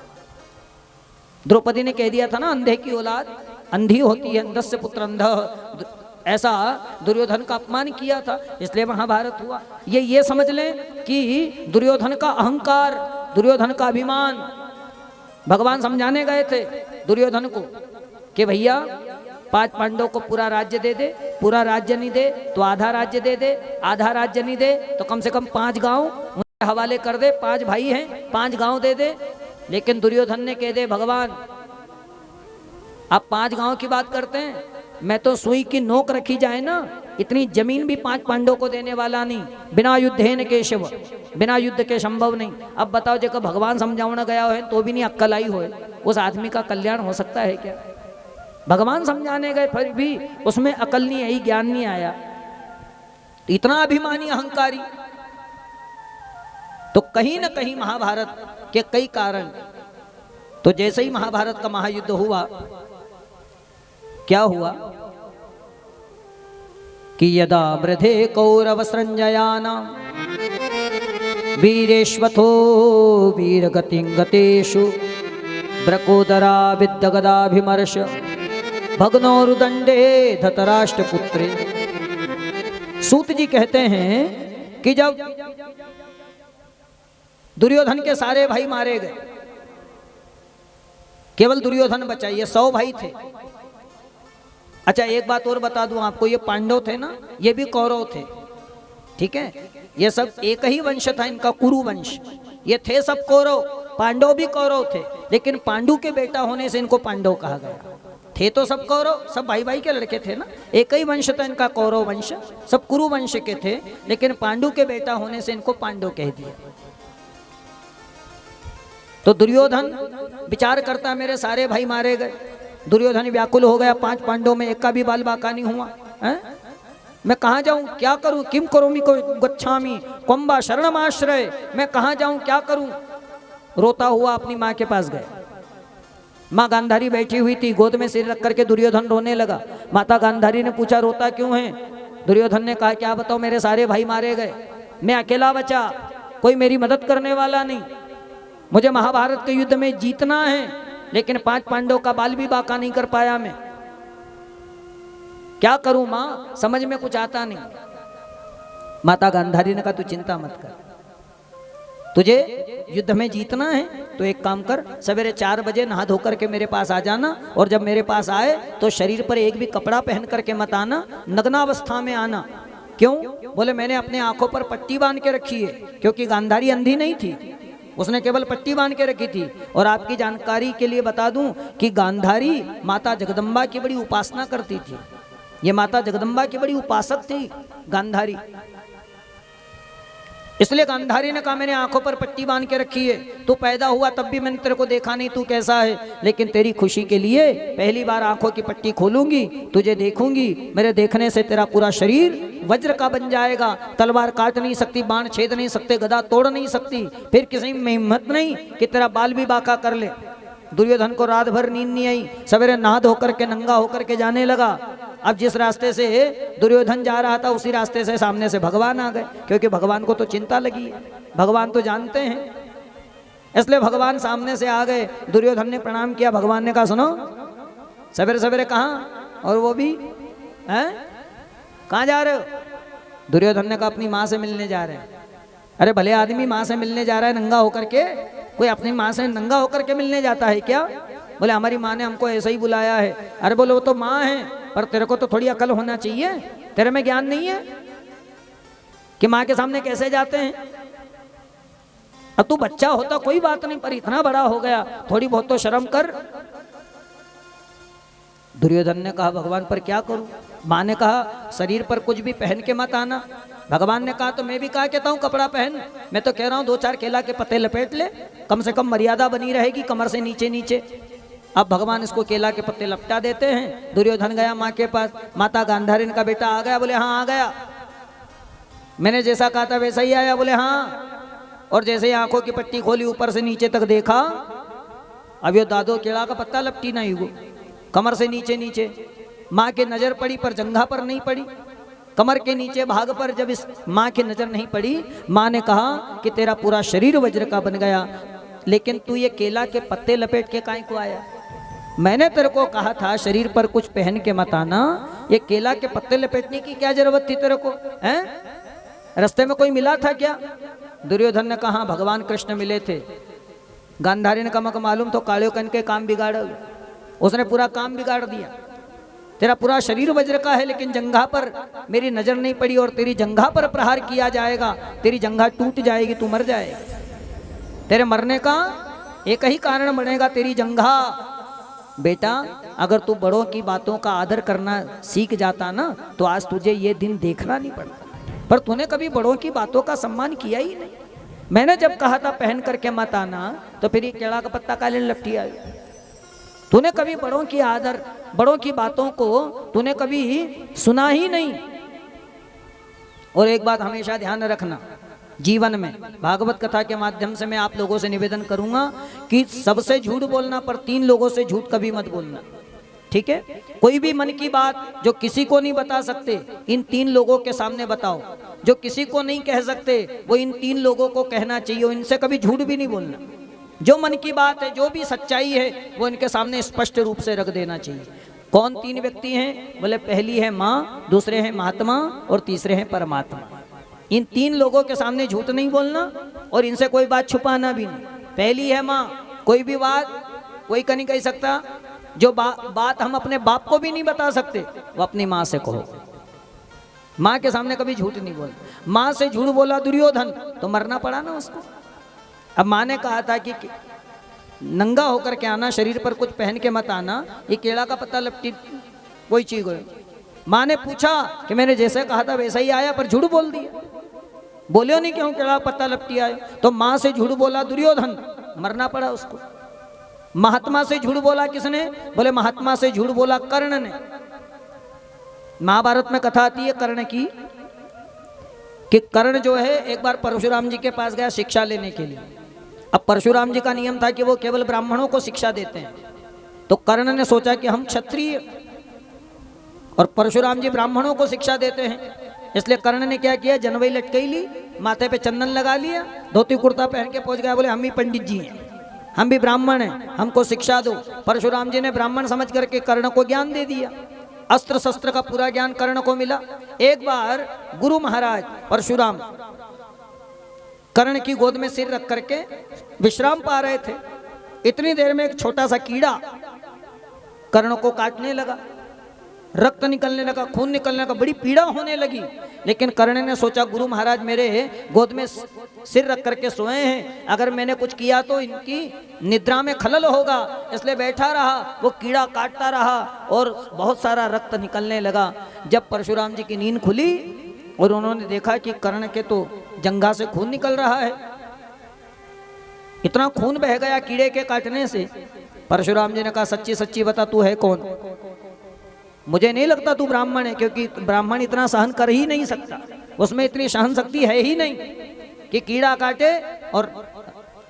द्रौपदी ने कह दिया था ना, अंधे की औलाद अंधी होती है, अंधस्य पुत्र अंध, ऐसा दुर्योधन का अपमान किया था, इसलिए महाभारत हुआ। ये समझ लें कि दुर्योधन का अहंकार, दुर्योधन का अभिमान, भगवान समझाने गए थे दुर्योधन को कि भैया 5 पांडवों को पूरा राज्य दे दे, पूरा राज्य नहीं दे तो आधा राज्य दे दे, आधा राज्य नहीं दे तो कम से कम 5 गांव उनके हवाले कर दे, 5 भाई हैं 5 गांव दे दे। लेकिन दुर्योधन ने कह दे भगवान आप 5 गांव की बात करते हैं, मैं तो सुई की नोक रखी जाए ना, इतनी जमीन भी 5 पांडवों को देने वाला नहीं, बिना युद्धेन केशव, बिना युद्ध के संभव नहीं। अब बताओ जेकर भगवान समझावना गया हो तो भी नहीं अक्कल आई हो, उस आदमी का कल्याण हो सकता है क्या? भगवान समझाने गए फिर भी उसमें अकल नहीं आई, ज्ञान नहीं आया, इतना अभिमानी अहंकारी। तो कहीं ना कहीं महाभारत के कई कारण, तो जैसे ही महाभारत का महायुद्ध हुआ, क्या हुआ कि यदा मृधे कौरव संजयाना वीरेश्वथो वीरगतिंगतेषु ब्रकोदरा विद्यगदाभिमर्श भग्नोरुदंडे धतराष्ट्रपुत्रे। सूत जी कहते हैं कि जब दुर्योधन के सारे भाई मारे गए, केवल दुर्योधन बचा, ये 100 भाई थे। अच्छा एक बात और बता दूं आपको, ये पांडव थे ना, ये भी कौरव थे, ठीक है, ये सब एक ही वंश था इनका, कुरु वंश, ये थे सब कौरव, पांडव भी कौरव थे, लेकिन पांडु के बेटा होने से इनको पांडव कहा गया। थे तो सब कौरव, सब भाई भाई के लड़के थे ना, एक ही वंश था इनका कौरव वंश, सब कुरु वंश के थे, लेकिन पांडु के बेटा होने से इनको पांडव कह दिया। तो दुर्योधन विचार करता मेरे सारे भाई मारे गए, दुर्योधन व्याकुल हो गया, 5 पांडवों में एक का भी बाल बाका नहीं हुआ है? मैं कहाँ जाऊं, क्या करूं, किम करोमि को गच्छामि कौम्बा शरणमाश्रय, मैं कहाँ जाऊं क्या करूं। रोता हुआ अपनी माँ के पास गया, माँ गांधारी बैठी हुई थी, गोद में सिर रख करके दुर्योधन रोने लगा। माता गांधारी ने पूछा रोता क्यों है? दुर्योधन ने कहा क्या बताओ, मेरे सारे भाई मारे गए, मैं अकेला बचा, कोई मेरी मदद करने वाला नहीं, मुझे महाभारत के युद्ध में जीतना है, लेकिन 5 पांडवों का बाल भी बाका नहीं कर पाया, मैं क्या करूं माँ, समझ में कुछ आता नहीं। माता गांधारी ने कहा तू चिंता मत कर, तुझे युद्ध में जीतना है तो एक काम कर, सवेरे 4 बजे नहा धो करके मेरे पास आ जाना, और जब मेरे पास आए तो शरीर पर एक भी कपड़ा पहन करके मत आना, नग्नावस्था में आना। क्यों? बोले मैंने अपने आंखों पर पट्टी बांध के रखी है, क्योंकि गांधारी अंधी नहीं थी, उसने केवल पट्टी बांध के रखी थी। और आपकी जानकारी के लिए बता दूं कि गांधारी माता जगदम्बा की बड़ी उपासना करती थी, ये माता जगदम्बा की बड़ी उपासक थी गांधारी, इसलिए गांधारी ने कहा मैंने आंखों पर पट्टी बांध के रखी है, तू पैदा हुआ तब भी मैंने तेरे को देखा नहीं तू कैसा है, लेकिन तेरी खुशी के लिए पहली बार आंखों की पट्टी खोलूंगी, तुझे देखूंगी, मेरे देखने से तेरा पूरा शरीर वज्र का बन जाएगा, तलवार काट नहीं सकती, बाण छेद नहीं सकते, गदा तोड़ नहीं सकती, फिर किसी में हिम्मत नहीं कि तेरा बाल भी बाका कर ले। दुर्योधन को रात भर नींद नहीं आई, सवेरे नहा धो करके नंगा होकर के जाने लगा। अब जिस रास्ते से दुर्योधन जा रहा था उसी रास्ते से सामने से भगवान आ गए, क्योंकि भगवान को तो चिंता लगी, भगवान तो जानते हैं, इसलिए भगवान सामने से आ गए। दुर्योधन ने प्रणाम किया, भगवान ने कहा सुनो सवेरे सवेरे कहाँ, और वो भी हैं, कहाँ जा रहे हो? दुर्योधन ने कहा अपनी माँ से मिलने जा रहे हैं। अरे भले आदमी माँ से मिलने जा रहा है नंगा होकर के, कोई अपनी माँ से नंगा होकर के मिलने जाता है क्या? बोले हमारी माँ ने हमको ऐसे ही बुलाया है। अरे बोले वो तो माँ है, पर तेरे को तो थोड़ी अकल होना चाहिए, तेरे में ज्ञान नहीं है कि माँ के सामने कैसे जाते हैं। अब तू बच्चा होता कोई बात नहीं, पर इतना बड़ा हो गया, थोड़ी बहुत तो शर्म कर। दुर्योधन ने कहा भगवान पर क्या करूं? माँ ने कहा शरीर पर कुछ भी पहन के मत आना। भगवान ने कहा तो मैं भी कहा कहता हूँ कपड़ा पहन, मैं तो कह रहा हूँ 2-4 केला के पत्ते लपेट ले, कम से कम मर्यादा बनी रहेगी कमर से नीचे नीचे। अब भगवान इसको केला के पत्ते लपटा देते हैं। दुर्योधन गया माँ के पास, माता गांधारी का बेटा आ गया? बोले हाँ आ गया, मैंने जैसा कहा था वैसा ही आया। बोले हाँ, और जैसे ही आंखों की पट्टी खोली ऊपर से नीचे तक देखा, अब ये दादो केला का पत्ता लपटी नहीं हुआ, कमर से नीचे नीचे। माँ की नजर पड़ी पर जंघा पर नहीं पड़ी, कमर के नीचे भाग पर जब इस माँ की नजर नहीं पड़ी, माँ ने कहा कि तेरा पूरा शरीर वज्र का बन गया, लेकिन तू ये केला के पत्ते लपेट के काहे को आया? मैंने तेरे को कहा था शरीर पर कुछ पहन के मत आना, ये केला के पत्ते लपेटने की क्या जरूरत थी तेरे को? हैं? रास्ते में कोई मिला था क्या? दुर्योधन ने कहा भगवान कृष्ण मिले थे, गांधारी ने कहा मालूम तो कालियोकन के काम बिगाड़, उसने पूरा काम बिगाड़ दिया। तेरा पूरा शरीर वज्र का है लेकिन जंघा पर मेरी नजर नहीं पड़ी और तेरी जंघा पर प्रहार किया जाएगा, तेरी जंघा टूट जाएगी, तू मर जाएगा। तेरे मरने का एक ही कारण बनेगा, तेरी जंघा। बेटा अगर तू बड़ों की बातों का आदर करना सीख जाता ना तो आज तुझे ये दिन देखना नहीं पड़ता, पर तूने कभी बड़ों की बातों का सम्मान किया ही नहीं। मैंने जब कहा था पहन करके मत आना तो फिर ये केला का पत्ता काले लपटी आई। तूने कभी बड़ों की आदर, बड़ों की बातों को तूने कभी सुना ही नहीं। और एक बात हमेशा ध्यान रखना, जीवन में भागवत कथा के माध्यम से मैं आप लोगों से निवेदन करूंगा कि सबसे झूठ बोलना, पर 3 लोगों से झूठ कभी मत बोलना, ठीक है। कोई भी मन की बात जो किसी को नहीं बता सकते, इन 3 लोगों के सामने बताओ। जो किसी को नहीं कह सकते वो इन 3 लोगों को कहना चाहिए, इनसे कभी झूठ भी नहीं बोलना। जो मन की बात है, जो भी सच्चाई है, वो इनके सामने स्पष्ट रूप से रख देना चाहिए। कौन 3 व्यक्ति हैं? बोले पहली है माँ, दूसरे हैं महात्मा और तीसरे हैं परमात्मा। इन 3 लोगों के सामने झूठ नहीं बोलना और इनसे कोई बात छुपाना भी नहीं। पहली है माँ, कोई भी बात कोई का नहीं कह सकता। जो बात हम अपने बाप को भी नहीं बता सकते वो अपनी माँ से कहो। माँ के सामने कभी झूठ नहीं बोल। माँ से झूठ बोला दुर्योधन तो मरना पड़ा ना उसको। अब माँ ने कहा था कि नंगा होकर के आना, शरीर पर कुछ पहन के मत आना, ये केला का पत्ता लपटी कोई चीज हो। माँ ने पूछा कि मैंने जैसे कहा था वैसा ही आया, पर झूठ बोल दिया। बोले नहीं क्यों केला का पत्ता लपटी आया? तो माँ से झूठ बोला दुर्योधन, मरना पड़ा उसको। महात्मा से झूठ बोला किसने? बोले महात्मा से झूठ बोला कर्ण ने। महाभारत में कथा आती है कर्ण की कि कर्ण जो है एक बार परशुराम जी के पास गया शिक्षा लेने के लिए। अब परशुराम जी का नियम था कि वो केवल ब्राह्मणों को शिक्षा देते हैं। तो कर्ण ने सोचा कि हम क्षत्रिय और परशुराम जी ब्राह्मणों को शिक्षा देते हैं, इसलिए कर्ण ने क्या किया, जनवई लटकाई ली, माथे पे चंदन लगा लिया, धोती कुर्ता पहन के पहुंच गया। बोले हम भी पंडित जी हैं, हम भी ब्राह्मण हैं, हमको शिक्षा दो। परशुराम जी ने ब्राह्मण समझ करके कर्ण को ज्ञान दे दिया। अस्त्र शस्त्र का पूरा ज्ञान कर्ण को मिला। एक बार गुरु महाराज परशुराम कर्ण की गोद में सिर रख करके विश्राम पा रहे थे। इतनी देर में एक छोटा सा कीड़ा कर्ण को काटने लगा, रक्त निकलने लगा, खून निकलने लगा, बड़ी पीड़ा होने लगी। लेकिन कर्ण ने सोचा गुरु महाराज मेरे गोद में सिर रख करके सोए हैं, अगर मैंने कुछ किया तो इनकी निद्रा में खलल होगा, इसलिए बैठा रहा। वो कीड़ा काटता रहा और बहुत सारा रक्त निकलने लगा। जब परशुराम जी की नींद खुली और उन्होंने देखा कि कर्ण के तो जंघा से खून निकल रहा है, इतना खून बह गया कीड़े के काटने से। परशुराम जी ने कहा सच्ची सच्ची बता तू है कौन? मुझे नहीं लगता तू ब्राह्मण है, क्योंकि ब्राह्मण इतना सहन कर ही नहीं सकता, उसमें इतनी सहन शक्ति है ही नहीं कि कीड़ा काटे और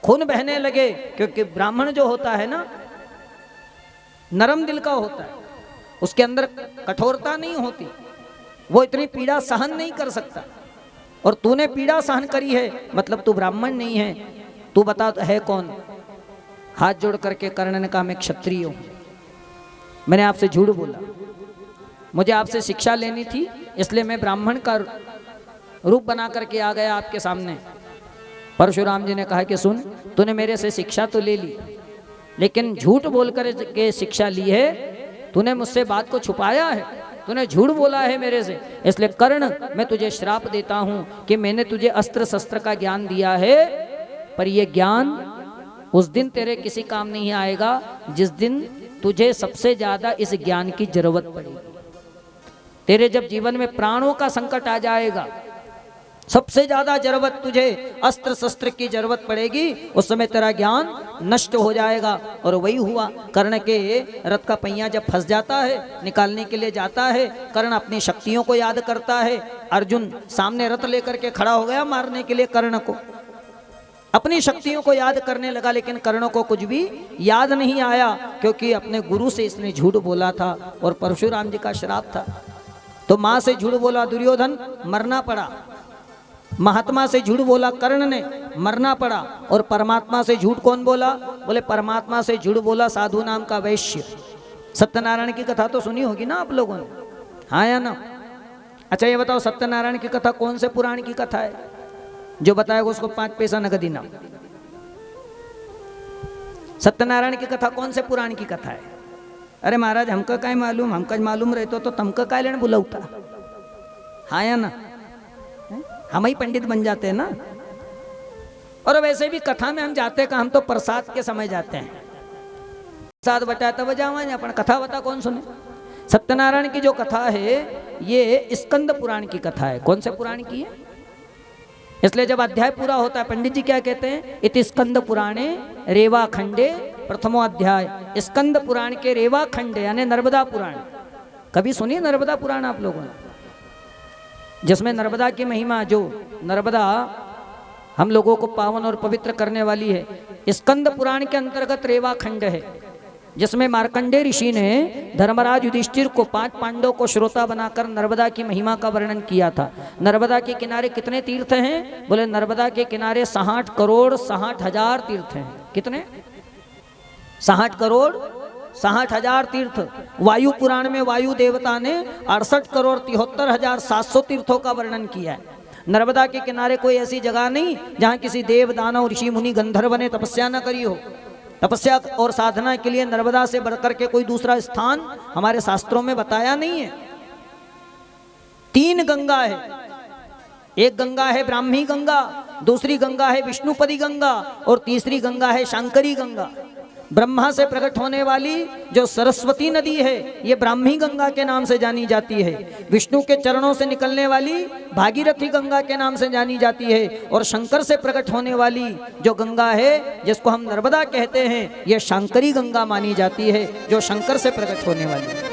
खून बहने लगे। क्योंकि ब्राह्मण जो होता है ना, नरम दिल का होता है, उसके अंदर कठोरता नहीं होती, वो इतनी पीड़ा सहन नहीं कर सकता। और तूने पीड़ा सहन करी है, मतलब तू ब्राह्मण नहीं है। तू बता है कौन? हाथ जोड़ करके कर्ण ने कहा मैं क्षत्रिय हूं, मैंने आपसे झूठ बोला, मुझे आपसे शिक्षा लेनी थी, इसलिए मैं ब्राह्मण का रूप बना करके आ गया आपके सामने। परशुराम जी ने कहा कि सुन, तूने मेरे से शिक्षा तो ले ली, लेकिन झूठ बोल कर के शिक्षा ली है, तूने मुझसे बात को छुपाया है, तूने झूठ बोला है मेरे से। इसलिए कर्ण मैं तुझे श्राप देता हूं कि मैंने तुझे अस्त्र शस्त्र का ज्ञान दिया है, पर यह ज्ञान उस दिन तेरे किसी काम नहीं आएगा जिस दिन तुझे सबसे ज्यादा इस ज्ञान की जरूरत पड़ेगी। तेरे जब जीवन में प्राणों का संकट आ जाएगा, सबसे ज्यादा जरूरत तुझे अस्त्र शस्त्र की जरूरत पड़ेगी, उस समय तेरा ज्ञान नष्ट हो जाएगा। और वही हुआ। कर्ण के रथ का पहिया जब फंस जाता है, निकालने के लिए जाता है, कर्ण अपनी शक्तियों को याद करता है। अर्जुन सामने रथ लेकर के खड़ा हो गया मारने के लिए कर्ण को, अपनी शक्तियों को याद करने लगा, लेकिन कर्ण को कुछ भी याद नहीं आया, क्योंकि अपने गुरु से इसने झूठ बोला था और परशुराम जी का श्राप था। तो माँ से झूठ बोला दुर्योधन, मरना पड़ा। महात्मा से झूठ बोला कर्ण ने, मरना पड़ा। और परमात्मा से झूठ कौन बोला? बोले परमात्मा से झूठ बोला साधु नाम का वैश्य। सत्यनारायण की कथा तो सुनी होगी ना आप लोगों ने, हाँ या ना? अच्छा ये बताओ, सत्यनारायण की कथा कौन से पुराण की कथा है? जो बताएगा उसको 5 पैसा नगद इनाम। सत्यनारायण की कथा कौन से पुराण की कथा है? अरे महाराज हमका काय मालूम, हमका मालूम रहतो तो तुमका काय लेने बुलाऊता? हाँ या ना? हम ही पंडित बन जाते हैं ना। और वैसे भी कथा में हम जाते का, हम तो प्रसाद के समय जाते हैं। प्रसाद बटा तब जावां, अपन कथा बता कौन सुने? सत्यनारायण की जो कथा है ये स्कंद पुराण की कथा है। कौन से पुराण की है? इसलिए जब अध्याय पूरा होता है पंडित जी क्या कहते हैं? इति स्कंद पुराणे रेवा खंडे प्रथमो अध्याय। स्कंद पुराण के रेवा खंडे यानी नर्मदा पुराण। कभी सुनिए नर्मदा पुराण आप लोगों ने? जिसमें नर्मदा की महिमा, जो नर्मदा हम लोगों को पावन और पवित्र करने वाली है। स्कंद पुराण के अंतर्गत रेवा खंड है, जिसमें मार्कंडेय ऋषि ने धर्मराज युधिष्ठिर को 5 पांडवों को श्रोता बनाकर नर्मदा की महिमा का वर्णन किया था। नर्मदा के किनारे कितने तीर्थ हैं? बोले नर्मदा के किनारे 60 करोड़ 60 हजार तीर्थ हैं। कितने? 60 करोड़ 60 हजार तीर्थ। वायु पुराण में वायु देवता ने 68 करोड़ 73 हजार 700 तीर्थों का वर्णन किया है। नर्मदा के किनारे कोई ऐसी जगह नहीं जहाँ किसी देव दानव ऋषि मुनि गंधर्व ने तपस्या न करी हो। तपस्या और साधना के लिए नर्मदा से बढ़कर के कोई दूसरा स्थान हमारे शास्त्रों में बताया नहीं है। 3 गंगा है। एक गंगा है ब्राह्मी गंगा, दूसरी गंगा है विष्णुपदी गंगा और तीसरी गंगा है शांकरी गंगा। ब्रह्मा से प्रकट होने वाली जो सरस्वती नदी है ये ब्राह्मी गंगा के नाम से जानी जाती है। विष्णु के चरणों से निकलने वाली भागीरथी गंगा के नाम से जानी जाती है। और शंकर से प्रकट होने वाली जो गंगा है जिसको हम नर्मदा कहते हैं, ये शांकरी गंगा मानी जाती है, जो शंकर से प्रकट होने वाली है।